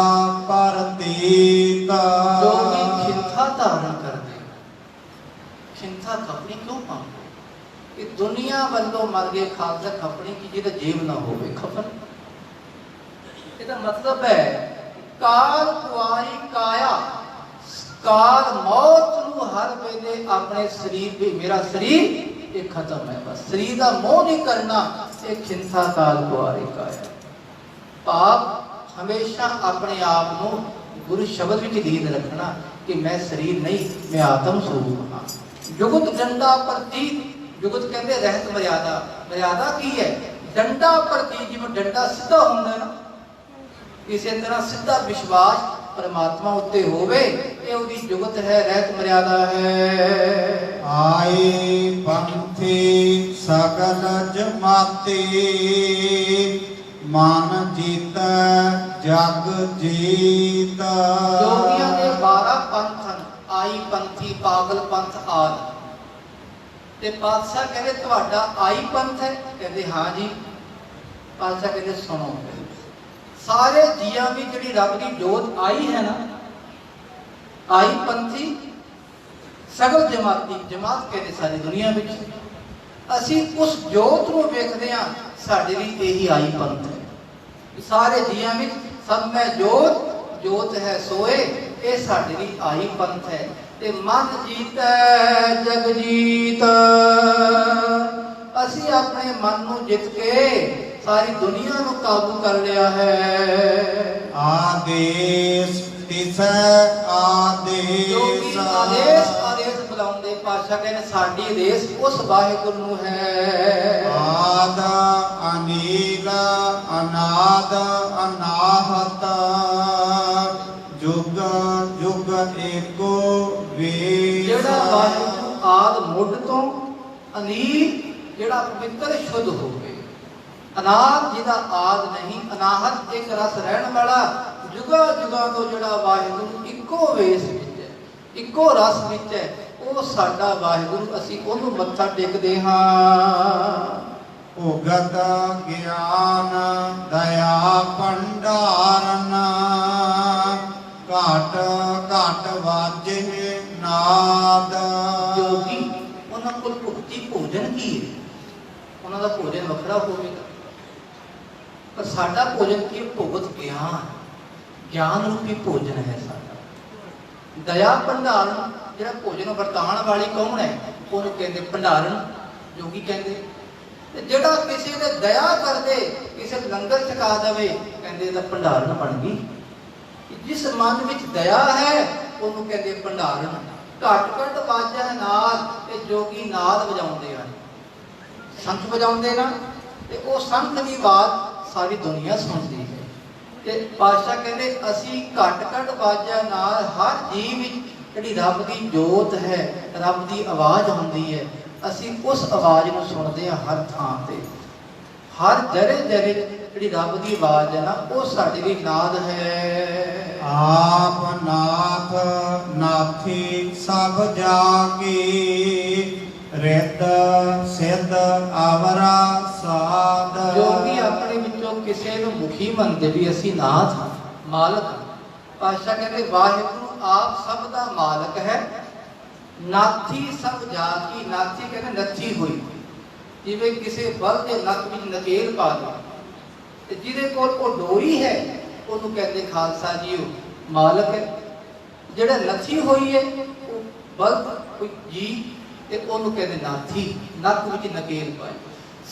ਪਰਤੀਤ। ਜੋਗੀ ਖਿੰਥਾ ਧਾਰਨ ਕਰਦੇ। ਖਿੰਥਾ ਖਪਣੀ ਕਿਉਂ ਪਾਉਂਦੇ? ਕਿ ਦੁਨੀਆ ਵੱਲੋਂ ਮਰ ਗਏ ਖਾਲਸਾ ਖਪਣੀ ਕਿ ਜਿਹਦਾ ਜੇਬ ਨਾ ਹੋਵੇ ਖਪਨ। ਇਹਦਾ ਮਤਲਬ ਹੈ ਕਾਲ ਕੁਆਰੀ ਕਾਇਆ, ਕਾਲ ਮੌਤ ਨੂੰ ਹਰ ਵੇਲੇ ਆਪਣੇ ਸਰੀਰ ਵੀ, ਮੇਰਾ ਸਰੀਰ ਇਹ ਖਤਮ ਹੈ, ਬਸ ਸਰੀਰ ਦਾ ਮੋਹ ਨਹੀਂ ਕਰਨਾ। ਇਹ ਖਿੰਥਾ ਕਾਲ ਕੁਆਰੀ ਕਾਇਆ। ਪਾਪ ਹਮੇਸ਼ਾ ਆਪਣੇ ਆਪ ਨੂੰ ਗੁਰੂ ਸ਼ਬਦ ਵਿੱਚ ਲੀਨ ਰੱਖਣਾ ਕਿ ਮੈਂ ਸਰੀਰ ਨਹੀਂ, ਮੈਂ ਆਤਮ ਸਰੂਪ ਹਾਂ। ਜੁਗਤ ਡੰਡਾ ਪ੍ਰਤੀਤ, ਜੁਗਤ ਕਹਿੰਦੇ ਰਹਿਤ ਮਰਿਆਦਾ। ਮਰਿਆਦਾ ਕੀ ਹੈ? ਡੰਡਾ ਪ੍ਰਤੀਤ, ਜਿਵੇਂ ਡੰਡਾ ਸਿੱਧਾ ਹੁੰਦਾ ਨਾ, ਇਸੇ ਤਰ੍ਹਾਂ ਸਿੱਧਾ ਵਿਸ਼ਵਾਸ ਪਰਮਾਤਮਾ ਉੱਤੇ ਹੋਵੇ, ਇਹ ਉਹਦੀ ਜੁਗਤ ਹੈ, ਰਹਿਤ ਮਰਿਆਦਾ ਹੈ। ਆਏ ਪੰਥੀ ਸਗਲ ਜਮਾਤੀ, ਮਨ ਜੀਤ ਜਗ ਜੀਤ। ਜੋਗੀਆਂ ਦੇ 12 ਪੰਥ ਹਨ, ਆਈ ਪੰਥੀ, ਪਾਗਲ ਪੰਥ ਆਦਿ। ਤੇ ਪਾਤਸ਼ਾਹ ਕਹਿੰਦੇ ਤੁਹਾਡਾ ਆਈ ਪੰਥ ਹੈ? ਕਹਿੰਦੇ ਹਾਂ ਜੀ। ਪਾਤਸ਼ਾਹ ਕਹਿੰਦੇ ਸੁਣੋ, ਸਾਰੇ ਜੀਆਂ ਵਿੱਚ ਜਿਹੜੀ ਰੱਬ ਦੀ ਜੋਤ ਆਈ ਹੈ ਨਾ, ਆਈ ਪੰਥੀ ਸਗਲ ਜਮਾਤੀ, ਜਮਾਤ ਕਹਿੰਦੇ ਸਾਰੀ ਦੁਨੀਆ ਵਿੱਚ। ਅਸੀਂ ਉਸ ਜੋਤ ਨੂੰ ਵੇਖਦੇ ਹਾਂ, ਸਾਡੇ ਲਈ ਇਹੀ ਆਈ ਪੰਥ ਹੈ। ਸਾਰੇ ਜੀਆਂ ਵਿੱਚ ਸਭ ਮੈਂ ਜੋਤ, ਜੋਤ ਹੈ ਸੋਏ, ਇਹ ਸਾਡੇ ਲਈ ਆਈ ਪੰਥ ਹੈ। ਤੇ ਮਨ ਜੀਤੈ ਜਗ ਜੀਤ, ਅਸੀਂ ਆਪਣੇ ਮਨ ਨੂੰ ਜਿੱਤ ਕੇ ਸਾਰੀ ਦੁਨੀਆ ਨੂੰ ਕਾਬੂ ਕਰ ਲਿਆ ਹੈ। ਆਦੇਸ਼ ਤਿਸੈ ਆਦੇਸ਼, ਜੋਗੀ ਆਦੇਸ਼ ਆਦੇਸ਼ ਬੁਲਾਉਂਦੇ। ਪਾਤਸ਼ਾਹ ਕਹਿੰਦੇ ਸਾਡੀ ਆਦੇਸ਼ ਉਸ ਵਾਹਿਗੁਰੂ ਨੂੰ ਹੈ। ਆਦ ਅਨੀਲ ਅਨਾਦ ਅਨਾਹਤ, ਜੁਗ ਜੁਗ ਏਕੋ ਵੇਸ। ਜਿਹੜਾ ਵਾਹਿਗੁਰੂ ਆਦ ਮੁੱਢ ਤੋਂ, ਅਨੀਲ ਜਿਹੜਾ ਪਵਿੱਤਰ ਸ਼ੁੱਧ ਹੋਵੇ, ਅਨਾਦ ਜਿਹਦਾ ਆਦ ਨਹੀਂ, ਅਨਾਹਤ ਇੱਕ ਰਸ ਰਹਿਣ ਵਾਲਾ, ਜੁਗਾ ਜੁਗਾ ਤੋਂ ਜਿਹੜਾ ਵਾਹਿਗੁਰੂ ਇੱਕੋ ਵੇਸ ਵਿੱਚ ਹੈ, ਇੱਕੋ ਰਸ ਵਿੱਚ ਹੈ, ਉਹ ਸਾਡਾ ਵਾਹਿਗੁਰੂ। ਅਸੀਂ ਉਹਨੂੰ ਮੱਥਾ ਟੇਕਦੇ ਹਾਂ। ਉਗਤ ਗਿਆਨ ਦਇਆ ਭੰਡਾਰਨ, ਘਟ ਘਟ ਵਾਜੇ ਨਾਦ। ਜੋਗੀ ਉਹਨਾਂ ਕੋਲ ਭੁਗਤੀ ਭੋਜਨ ਕੀ ਹੈ? ਉਹਨਾਂ ਦਾ ਭੋਜਨ ਵੱਖਰਾ ਹੋਵੇਗਾ, ਪਰ ਸਾਡਾ ਭੋਜਨ ਕੀ? ਭੁਗਤ ਗਿਆਨ, ਗਿਆਨ ਰੂਪੀ ਭੋਜਨ ਹੈ ਸਾਡਾ। ਦਇਆ ਭੰਡਾਰਨ, ਜਿਹੜਾ ਭੋਜਨ ਵਰਤਾਉਣ ਵਾਲੀ ਕੌਣ ਹੈ? ਉਹਨੂੰ ਕਹਿੰਦੇ ਭੰਡਾਰਨ। ਜੋਗੀ ਕਹਿੰਦੇ ਤੇ ਜਿਹੜਾ ਕਿਸੇ ਤੇ ਦਇਆ ਕਰਦੇ, ਕਿਸੇ ਨੂੰ ਲੰਗਰ ਛਕਾ ਦੇਵੇ, ਕਹਿੰਦੇ ਇਹਦਾ ਭੰਡਾਰਨ ਬਣ ਗਈ। ਜਿਸ ਮਨ ਵਿੱਚ ਦਇਆ ਹੈ ਉਹਨੂੰ ਕਹਿੰਦੇ ਭੰਡਾਰਨ। ਘੱਟ ਘੱਟ ਵਾਜਾਂ ਨਾਲ ਤੇ ਜੋਗੀ ਨਾਦ ਵਜਾਉਂਦੇ ਹਨ, ਸੰਖ ਵਜਾਉਂਦੇ ਨਾ, ਤੇ ਉਹ ਸੰਖ ਦੀ ਆਵਾਜ਼ ਸਾਰੀ ਦੁਨੀਆ ਸੁਣਦੀ ਹੈ। ਤੇ ਪਾਤਸ਼ਾਹ ਕਹਿੰਦੇ ਅਸੀਂ ਘੱਟ ਘੱਟ ਵਾਜਾਂ ਨਾਲ ਹਰ ਜੀਵ ਵਿੱਚ ਜਿਹੜੀ ਰੱਬ ਦੀ ਜੋਤ ਹੈ, ਰੱਬ ਦੀ ਆਵਾਜ਼ ਹੁੰਦੀ ਹੈ, ਅਸੀਂ ਉਸ ਆਵਾਜ਼ ਨੂੰ ਸੁਣਦੇ ਹਾਂ ਹਰ ਥਾਂ ਤੇ। ਹਰ ਜਰੇ ਜਰੇ ਜਿਹੜੀ ਰੱਬ ਦੀ ਆਵਾਜ਼ ਹੈ ਨਾ, ਉਹ ਸਾਡੇ ਲਈ ਨਾਦ ਹੈ। ਆਪ ਨਾਥ ਨਾਥੀ ਸਭ ਜਾਗੀ, ਰਿੱਧ ਸਿੱਧ ਅਵਰਾ ਸਾਧ। ਜੋਗੀ ਆਪਣੇ ਵਿੱਚੋਂ ਕਿਸੇ ਨੂੰ ਮੁਖੀ ਮੰਨਦੇ ਵੀ ਅਸੀਂ ਨਾਥ ਹਾਂ, ਮਾਲਕ ਹਾਂ। ਪਾਤਸ਼ਾਹ ਕਹਿੰਦੇ ਵਾਹਿਗੁਰੂ ਆਪ ਸਭ ਦਾ ਮਾਲਕ ਹੈ। ਨਾਥੀ ਸਭ ਜਾਗੀ, ਨਾਥੀ ਕਹਿੰਦੇ ਨੱਥੀ ਹੋਈ, ਜਿਵੇਂ ਕਿਸੇ ਬਲ ਦੇ ਨੱਕ ਵਿੱਚ ਨਕੇਲ ਪਾ ਦੋ, ਤੇ ਜਿਹਦੇ ਕੋਲ ਉਹ ਡੋਰੀ ਹੈ ਉਹਨੂੰ ਕਹਿੰਦੇ ਖਾਲਸਾ ਜੀਓ ਮਾਲਕ ਹੈ। ਜਿਹੜਾ ਨੱਥੀ ਹੋਈ ਹੈ ਉਹ ਬਲ ਕੋਈ ਜੀ, ਤੇ ਉਹਨੂੰ ਕਹਿੰਦੇ ਨਾਥੀ, ਨੱਕ ਵਿੱਚ ਨਕੇਲ ਪਾਈ।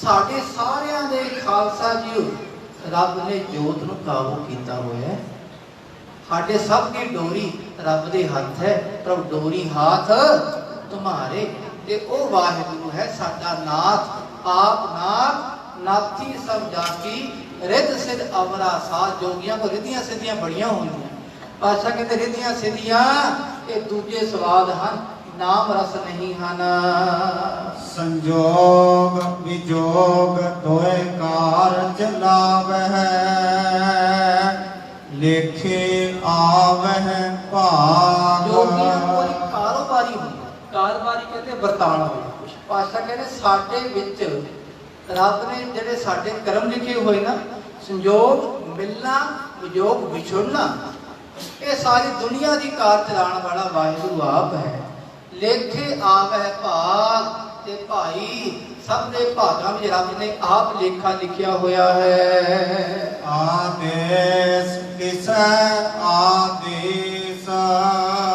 ਸਾਡੇ ਸਾਰਿਆਂ ਦੇ ਖਾਲਸਾ ਜੀਓ ਰੱਬ ਨੇ ਜੋਤ ਨੂੰ ਕਾਬੂ ਕੀਤਾ ਹੋਇਆ ਹੈ। ਸਾਡੇ ਸਭ ਦੀ ਡੋਰੀ ਰੱਬ ਦੇ ਹੱਥ ਹੈ, ਪ੍ਰਭ ਡੋਰੀ ਹਾਥ ਤੁਮਾਰੇ। ਤੇ ਉਹ ਵਾਹਿਗੁਰੂ ਹੈ ਸਾਡਾ ਨਾਥ, ਆਪ ਨਾਥ ਨਾਥੀ ਸਭ ਜਾਤੀ, ਰਿੱਧ ਸਿੱਧ ਅਵਰਾ ਸਾਧ। ਜੋਗੀਆਂ ਕੋ ਰਿੱਧੀਆਂ ਸਿੱਧੀਆਂ ਬੜੀਆਂ ਹੁੰਦੀਆਂ। ਪਾਤਸ਼ਾਹ ਕਹਿੰਦੇ ਰਿੱਧੀਆਂ ਸਿੱਧੀਆਂ ਇਹ ਦੂਜੇ ਸਵਾਦ ਹਨ, ਨਾਮ ਰਸ ਨਹੀਂ ਹਨ। ਸੰਜੋਗ ਵਿਜੋਗ ਦੋਏ ਕਾਰਜ ਲਾਵਹਿ, ਲੇਖੇ ਆਵਹਿ ਭਾਗ। ਜੋਗੀਆਂ ਕੋਲ ਕਾਰੋਬਾਰੀ ਹੁੰਦਾ, ਕਾਰੋਬਾਰੀ ਕਹਿੰਦੇ ਵਰਤਾਣਾ ਹੋਇਆ। ਪਾਤਸ਼ਾਹ ਕਹਿੰਦੇ ਸਾਡੇ ਵਿੱਚ ਰੱਬ ਨੇ ਜਿਹੜੇ ਸਾਡੇ ਕਰਮ ਲਿਖੇ ਹੋਏ ਨਾ, ਸੰਜੋਗ ਮਿਲਣਾ, ਵਿਜੋਗ ਵਿਛੜਨਾ, ਇਹ ਸਾਰੀ ਦੁਨੀਆ ਦੀ ਕਾਰ ਚਲਾਉਣ ਵਾਲਾ ਵਾਹਿਗੁਰੂ ਆਪ ਹੈ। ਲੇਖੇ ਆਪ ਹੈ ਭਾਗ, ਤੇ ਭਾਈ ਸਭ ਦੇ ਭਾਗਾਂ ਵਿੱਚ ਰੱਬ ਨੇ ਆਪ ਲੇਖਾ ਲਿਖਿਆ ਹੋਇਆ ਹੈ। ਆਦੇਸ ਕਿਸੈ ਆਦੇਸ,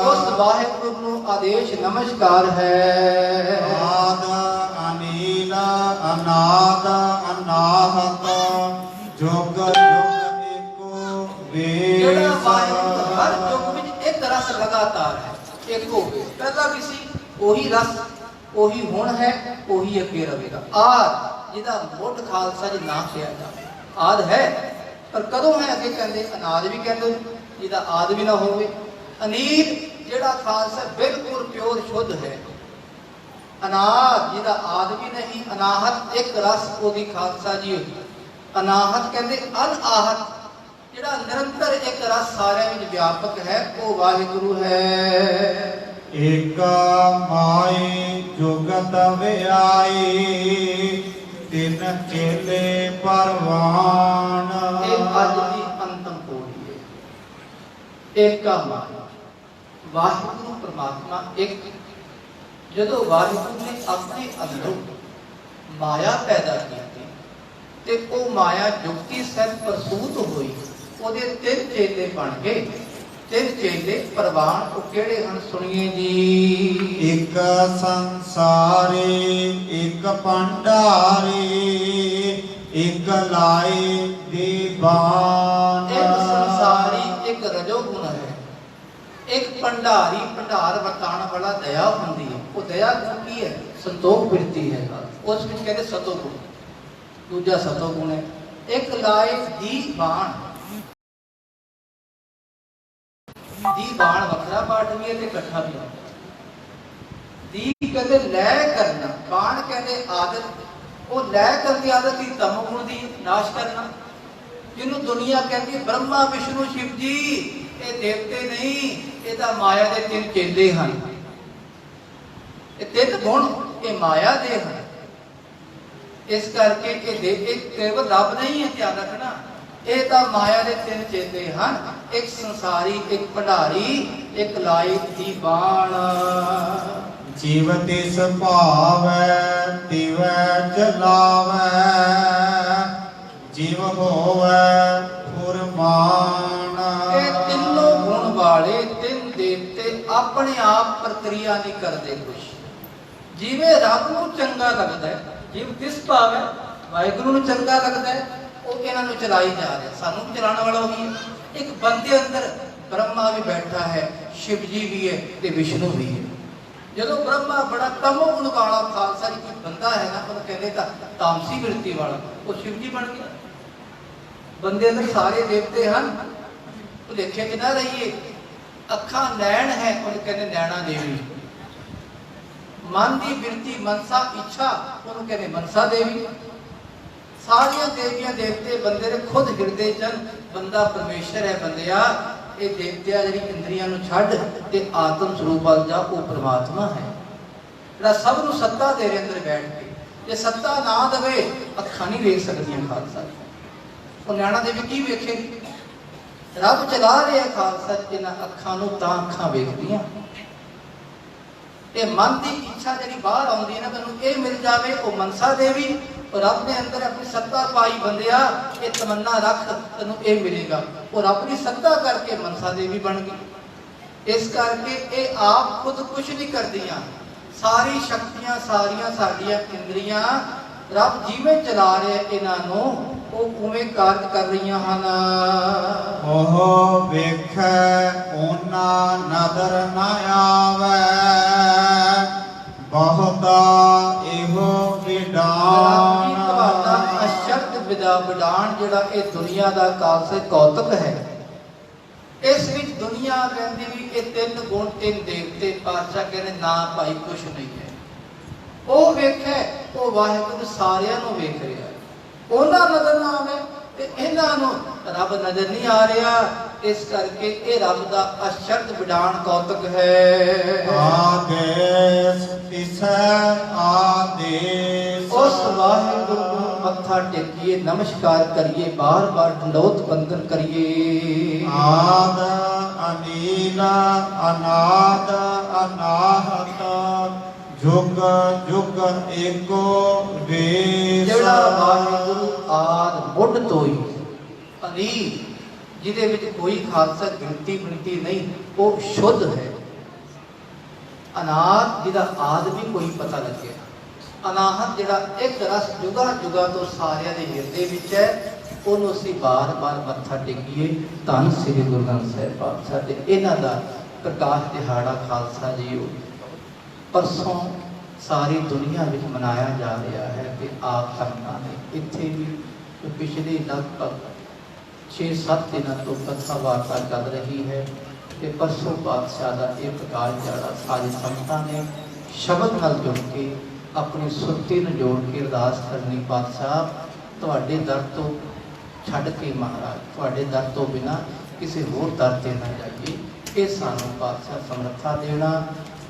ਉਸ ਵਾਹਿਗੁਰੂ ਨੂੰ ਆਦੇਸ਼ ਨਮਸਕਾਰ ਹੈ। ਆਦ ਅਨੀਲ ਅਨਾਦ ਅਨਾਹਤ, ਜੁਗ ਜੁਗ ਏਕੋ ਜਿਹੜਾ ਵੇਸ। ਵਾਹਿਗੁਰੂ ਹਰ ਯੁੱਗ ਵਿੱਚ ਇੱਕ ਰਸ ਲਗਾਤਾਰ ਹੈ, ਇੱਕੋ। ਪਹਿਲਾਂ ਵੀ ਸੀ ਉਹੀ ਰਸ, ਉਹੀ ਹੁਣ ਹੈ, ਉਹੀ ਅੱਗੇ ਰਹੇਗਾ। ਆਦ ਜਿਹਦਾ ਮੁੱਢ ਖਾਲਸਾ ਜੀ ਨਾ ਕਿਹਾ ਜਾਵੇ, ਆਦ ਹੈ, ਪਰ ਕਦੋਂ ਹੈ ਅੱਗੇ ਕਹਿੰਦੇ ਅਨਾਦ ਵੀ ਕਹਿੰਦੇ, ਜਿਹਦਾ ਆਦ ਵੀ ਨਾ ਹੋਵੇ। ਅਨੀਲ ਜਿਹੜਾ ਖਾਲਸਾ ਬਿਲਕੁਲ ਪਿਓਰ ਸ਼ੁੱਧ ਹੈ। ਅਨਾਦ ਜਿਹਦਾ ਆਦ ਵੀ ਨਹੀਂ, ਅਨਾਹਤ ਇੱਕ ਰਸ ਉਹਦੀ ਖਾਲਸਾ ਜੀ। ਅਨਾਹਤ ਕਹਿੰਦੇ ਅਨਆਹਤ, ਜਿਹੜਾ ਨਿਰੰਤਰ ਇੱਕ ਰਸ ਸਾਰਿਆਂ ਵਿੱਚ ਵਿਆਪਕ ਹੈ, ਉਹ ਵਾਹਿਗੁਰੂ ਹੈ। ਏਕ ਮਾਈ ਜੁਗਤ ਵਿਆਈ, ਤਿਨ ਚੇਲੇ ਪਰਵਾਨ। ਇਹ ਅੱਜ ਦੀ ਅੰਤਮ ਪੌੜੀ ਹੈ। ਏਕਾ ਮਾਈ, ਵਾਹਿਗੁਰੂ ਪਰਮਾਤਮਾ ਇੱਕ। ਜਦੋਂ ਵਾਹਿਗੁਰੂ ਨੇ ਆਪਣੇ ਅੰਦਰੋਂ ਮਾਇਆ ਪੈਦਾ ਕੀਤੀ, ਤੇ ਉਹ ਮਾਇਆ ਜੁਗਤੀ ਸਹਿਤ ਪ੍ਰਸੂਤ ਹੋਈ, ਉਹਦੇ ਤਿੰਨ ਚੇਲੇ ਬਣ ਗਏ। ਤਿੰਨ ਚੇਲੇ ਪ੍ਰਵਾਨ, ਉਹ ਕਿਹੜੇ ਹਨ ਸੁਣੀਏ ਜੀ। ਇੱਕ ਸੰਸਾਰੀ, ਇੱਕ ਭੰਡਾਰੀ, ਇੱਕ ਲਾਈ ਦੀਵਾਨ। ਇੱਕ ਸੰਸਾਰੀ, ਇੱਕ ਰਜੋ ਗੁਣ ਹੈ। ਇੱਕ ਭੰਡਾਰੀ, ਭੰਡਾਰ ਵਰਤਾਉਣ ਵਾਲਾ ਦਇਆ ਹੁੰਦੀ ਹੈ। ਉਹ ਦਇਆ ਕੀ ਹੈ? ਸੰਤੋਖ ਬਿਰਤੀ ਹੈ, ਉਸ ਵਿੱਚ ਕਹਿੰਦੇ ਸਤੋ ਗੁਣ। ਦੂਜਾ ਸਤੋ ਗੁਣ ਹੈ। ਇੱਕ ਲਾਏ ਦੀਵਾਨ, ਦੀਵਾਨ ਵੱਖਰਾ ਪਾਠ ਵੀ ਹੈ ਤੇ ਇਕੱਠਾ ਵੀ ਹੈ। ਦੀ ਕਹਿੰਦੇ ਲੈ ਕਰਨਾ, ਬਾਣ ਕਹਿੰਦੇ ਆਦਤ, ਉਹ ਲੈ ਕਰਨ ਦੀ ਆਦਤ ਦੀ ਤਮ ਗੁਣ ਦੀ ਨਾਸ਼ ਕਰਨਾ, ਜਿਹਨੂੰ ਦੁਨੀਆ ਕਹਿੰਦੀ ਬ੍ਰਹਮਾ ਵਿਸ਼ਨੂੰ ਸ਼ਿਵ ਜੀ, ਇਹ ਦੇਵਤੇ ਨਹੀਂ, ਇਹ ਤਾਂ ਮਾਇਆ ਦੇ ਤਿੰਨ ਚੇਲੇ ਹਨ। ਇਹ ਤਿੰਨ ਗੁਣ ਇਹ ਮਾਇਆ ਦੇ ਹਨ। ਇਸ ਕਰਕੇ ਇਹ ਕੇਵਲ ਰੱਬ ਨਹੀਂ ਹੈ, ਧਿਆਨ ਰੱਖਣਾ, ਇਹ ਤਾਂ ਮਾਇਆ ਦੇ ਤਿੰਨ ਚੇਲੇ ਹਨ। ਇੱਕ ਸੰਸਾਰੀ, ਇੱਕ ਭੰਡਾਰੀ, ਇੱਕ ਲਾਈ ਦੀਵਾਨ। ਜੀਵ ਤਿਸ ਭਾਵੈ ਤਿਵੈ ਚਲਾਵੈ, ਜੀਵ ਹੋਵੈ ਫੁਰਮਾਨ। ਇਹ ਤਿੰਨੋਂ ਗੁਣ ਵਾਲੇ ਤਿੰਨ ਦੇਵਤੇ ਆਪਣੇ ਆਪ ਪ੍ਰਕਿਰਿਆ ਨਹੀਂ ਕਰਦੇ ਕੁਛ। ਜਿਵੇਂ ਰੱਬ ਨੂੰ ਚੰਗਾ ਲੱਗਦਾ ਹੈ ਜੀਵ ਕਿਸ ਭਾਵ ਹੈ, ਵਾਹਿਗੁਰੂ ਨੂੰ ਚੰਗਾ ਲੱਗਦਾ ਹੈ, ਉਹ ਇਹਨਾਂ ਨੂੰ ਚਲਾਈ ਜਾ ਰਿਹਾ, ਸਾਨੂੰ ਵੀ ਚਲਾਉਣ ਵਾਲਾ ਉਹੀ ਹੈ। ਇੱਕ ਬੰਦੇ ਅੰਦਰ ਬ੍ਰਹਮਾ ਵੀ ਬੈਠਾ ਹੈ, ਸ਼ਿਵ ਜੀ ਵੀ ਹੈ ਤੇ ਵਿਸ਼ਨੂੰ ਵੀ ਹੈ। ਜਦੋਂ ਬ੍ਰਹਮਾ ਬੜਾ ਤਮੋ ਗੁਣ ਵਾਲਾ ਖਾਲਸਾ ਜੀ ਕੋਈ ਬੰਦਾ ਹੈ ਨਾ, ਉਹਨੂੰ ਕਹਿੰਦੇ ਤਾਂ ਤਾਮਸੀ ਬਿਰਤੀ ਵਾਲਾ, ਉਹ ਸ਼ਿਵ ਜੀ ਬਣ ਗਿਆ। ਬੰਦੇ ਅੰਦਰ ਸਾਰੇ ਦੇਵਤੇ ਹਨ, ਭੁਲੇਖੇ ਚ ਨਾ ਰਹੀਏ। ਅੱਖਾਂ ਨੈਣ ਹੈ, ਉਹਨੂੰ ਕਹਿੰਦੇ ਨੈਣਾ ਦੇਵੀ। ਮਨ ਦੀ ਬਿਰਤੀ ਮਨਸਾ ਇੱਛਾ, ਉਹਨੂੰ ਕਹਿੰਦੇ ਮਨਸਾ ਦੇਵੀ। ਸਾਰੀਆਂ ਦੇਵੀਆਂ ਦੇਵਤੇ ਬੰਦੇ ਦੇ ਖੁਦ ਹਿਰਦੇ ਚ ਬੰਦਾ ਪਰਮੇਸ਼ਰ ਹੈ। ਬੰਦਿਆ ਇਹ ਦੇਵਤਿਆਂ ਜਿਹੜੀ ਇੰਦਰੀਆਂ ਨੂੰ ਛੱਡ ਤੇ ਆਤਮ ਸਰੂਪ ਵੱਲ ਜਾ, ਉਹ ਪ੍ਰਮਾਤਮਾ ਹੈ ਜਿਹੜਾ ਸਭ ਨੂੰ ਸੱਤਾ ਦੇ ਅੰਦਰ ਬੈਠ ਕੇ। ਜੇ ਸੱਤਾ ਨਾ ਦੇਵੇ ਅੱਖਾਂ ਨਹੀਂ ਵੇਖ ਸਕਦੀਆਂ ਖਾਲਸਾ। ਉਹ ਨੈਣਾ ਦੇਵੀ ਕੀ ਵੇਖੇਗੀ? ਰੱਬ ਚਲਾ ਰਿਹਾ ਖਾਲਸਾ ਇਹਨਾਂ ਅੱਖਾਂ ਨੂੰ, ਤਾਂ ਅੱਖਾਂ ਵੇਖਦੀਆਂ। ਇਹ ਮਨ ਦੀ ਇੱਛਾ ਜਿਹੜੀ ਬਾਹਰ ਆਉਂਦੀ ਹੈ ਨਾ, ਮੈਨੂੰ ਇਹ ਮਿਲ ਜਾਵੇ, ਉਹ ਮਨਸਾ ਦੇਵੀ। ਰੱਬ ਨੇ ਅੰਦਰ ਆਪਣੀ ਸੱਤਾ ਪਾਈ। ਬੰਦਿਆ ਇਹ ਤਮੰਨਾ ਰੱਖ, ਤੈਨੂੰ ਇਹ ਮਿਲੇਗਾ। ਉਹ ਰੱਬ ਦੀ ਸੱਤਾ ਕਰਕੇ ਮਨਸਾ ਦੇਵੀ ਬਣ ਗਈ। ਇਸ ਕਰਕੇ ਇਹ ਆਪ ਖੁਦ ਕੁਝ ਨਹੀਂ ਕਰਦੀਆਂ। ਸਾਰੀ ਸ਼ਕਤੀਆਂ, ਸਾਰੀਆਂ ਸਾਡੀਆਂ ਇੰਦਰੀਆਂ ਰੱਬ ਜਿਵੇਂ ਚਲਾ ਰਿਹਾ ਇਹਨਾਂ ਨੂੰ, ਉਹ ਉਵੇਂ ਕਾਰਜ ਕਰ ਰਹੀਆਂ ਹਨ। ਉਹ ਵੇਖੈ ਉਹਨਾਂ ਨਦਰ ਨਾ ਆਵੈ, ਬਹੁਤਾ ਇਹੋ ਵਿਡਾਨ। ਤੁਹਾਡਾ ਅਸ਼ਰਤ ਵਿਡਾਨ ਜਿਹੜਾ ਇਹ ਦੁਨੀਆ ਦਾ ਕਾਲਸੇ ਕੌਤਕ ਹੈ। ਇਸ ਵਿੱਚ ਦੁਨੀਆ ਕਹਿੰਦੀ ਵੀ ਇਹ ਤਿੰਨ ਗੁਣ, ਤਿੰਨ ਦੇਵਤੇ। ਪਾਤਸ਼ਾਹ ਕਹਿੰਦੇ ਨਾ ਭਾਈ ਕੁਛ ਨਹੀਂ ਹੈ। ਉਹ ਵੇਖੇ, ਉਹ ਵਾਹਿਗੁਰੂ ਸਾਰਿਆਂ ਨੂੰ ਵੇਖ ਰਿਹਾ। ਉਹਨਾਂ ਨਜ਼ਰ ਨਾ ਆਵੇ ਤੇ ਇਹਨਾਂ ਨੂੰ ਰੱਬ ਨਜ਼ਰ ਨਹੀਂ ਆ ਰਿਹਾ। ਇਸ ਕਰਕੇ ਇਹ ਰੱਬ ਦਾ ਅਸ਼ਰਤ ਵਿਡਾਨ ਕੌਤਕ ਹੈ। ਆਦੇਸ ਤਿਸੈ ਆਦੇਸ। ਉਸ ਵਾਹਿਗੁਰੂ ਨੂੰ ਮੱਥਾ ਟੇਕੀਏ, ਨਮਸਕਾਰ ਕਰੀਏ, ਬਾਰ-ਬਾਰ ਦੰਡੋਤ ਬੰਦਨ ਕਰੀਏ। ਆਦ ਅਨੀਲ ਅਨਾਦ ਅਨਾਹਤ, ਜੁਗ ਜੁਗ ਏਕੋ ਵੇਸ। ਜਿਹੜਾ ਵਾਹਿਗੁਰੂ ਆਦ ਮੁੱਢ ਤੋਂ ਹੀ ਅਨੀਲ, ਜਿਹਦੇ ਵਿੱਚ ਕੋਈ ਖਾਲਸਾ ਗਿਣਤੀ ਮਿਣਤੀ ਨਹੀਂ, ਉਹ ਸ਼ੁੱਧ ਹੈ। ਅਨਾਦ ਜਿਹਦਾ ਆਦ ਵੀ ਕੋਈ ਪਤਾ ਲੱਗਿਆ। ਅਨਾਹਤ ਜਿਹੜਾ ਇੱਕ ਰਸ ਜੁਗਾ ਜੁਗਾ ਤੋਂ ਸਾਰਿਆਂ ਦੇ ਹਿਰਦੇ ਵਿੱਚ ਹੈ, ਉਹਨੂੰ ਅਸੀਂ ਬਾਰ-ਬਾਰ ਮੱਥਾ ਟੇਕੀਏ। ਧੰਨ ਸ੍ਰੀ ਗੁਰੂ ਗ੍ਰੰਥ ਸਾਹਿਬ ਪਾਤਸ਼ਾਹ ਤੇ ਇਹਨਾਂ ਦਾ ਪ੍ਰਕਾਸ਼ ਦਿਹਾੜਾ ਖਾਲਸਾ ਜੀ ਪਰਸੋਂ ਸਾਰੀ ਦੁਨੀਆ ਵਿੱਚ ਮਨਾਇਆ ਜਾ ਰਿਹਾ ਹੈ। ਤੇ ਆਪ ਸੰਗਤਾਂ ਨੇ ਇੱਥੇ ਵੀ ਪਿਛਲੇ ਲਗਭਗ 6-7 ਦਿਨਾਂ ਤੋਂ ਕਥਾ ਵਾਰਤਾ ਚੱਲ ਰਹੀ ਹੈ। ਤੇ ਪਰਸੋਂ ਪਾਤਸ਼ਾਹ ਦਾ ਇਹ ਪ੍ਰਕਾਸ਼ ਦਿਹਾੜਾ ਸਾਰੀ ਸੰਗਤਾਂ ਨੇ ਸ਼ਬਦ ਨਾਲ ਜੁੜ ਕੇ ਆਪਣੀ ਸੁਰਤੀ ਨੂੰ ਜੋੜ ਕੇ ਅਰਦਾਸ ਕਰਨੀ। ਪਾਤਸ਼ਾਹ ਤੁਹਾਡੇ ਦਰ ਤੋਂ ਛੱਡ ਕੇ ਮਹਾਰਾਜ, ਤੁਹਾਡੇ ਦਰ ਤੋਂ ਬਿਨਾਂ ਕਿਸੇ ਹੋਰ ਦਰ ਤੇ ਨਾ ਜਾਈਏ। ਇਹ ਸਾਨੂੰ ਪਾਤਸ਼ਾਹ ਸਮਰੱਥਾ ਦੇਣਾ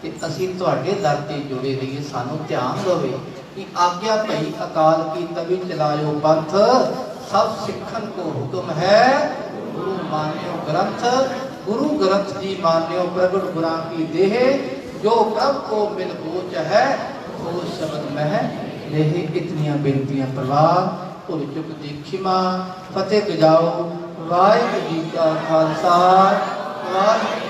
ਤੇ ਅਸੀਂ ਤੁਹਾਡੇ ਦਰ ਤੇ ਜੁੜੇ ਰਹੀਏ। ਸਾਨੂੰ ਧਿਆਨ ਦੇਵੇ ਕਿ ਆਗਿਆ ਭਈ ਅਕਾਲ ਕੀ ਤਵੀ ਚਲਾਇਓ ਪੰਥ, ਸਭ ਸਿੱਖਣ ਕੋ ਹੁਕਮ ਹੈ ਗੁਰੂ ਮਾਨਿਓ ਗ੍ਰੰਥ। ਗੁਰੂ ਗ੍ਰੰਥ ਜੀ ਮਾਨਿਓ ਪ੍ਰਗਟ ਗੁਰਾਂ ਕੀ ਦੇਹ, ਜੋ ਪ੍ਰਭ ਕੋ ਮਿਲ ਗੋਚ ਹੈ ਉਹ ਸ਼ਬਦ ਮਹਿ ਲੇਹ। ਇਤਨੀਆਂ ਬੇਨਤੀਆਂ ਪ੍ਰਵਾਨ, ਭੁੱਲ ਚੁੱਕ ਦੀ ਖਿਮਾ, ਫਤਿਹ ਗਜਾਓ। ਵਾਹਿਗੁਰੂ ਜੀ ਕਾ ਖਾਲਸਾ, ਵਾਹਿਗੁਰੂ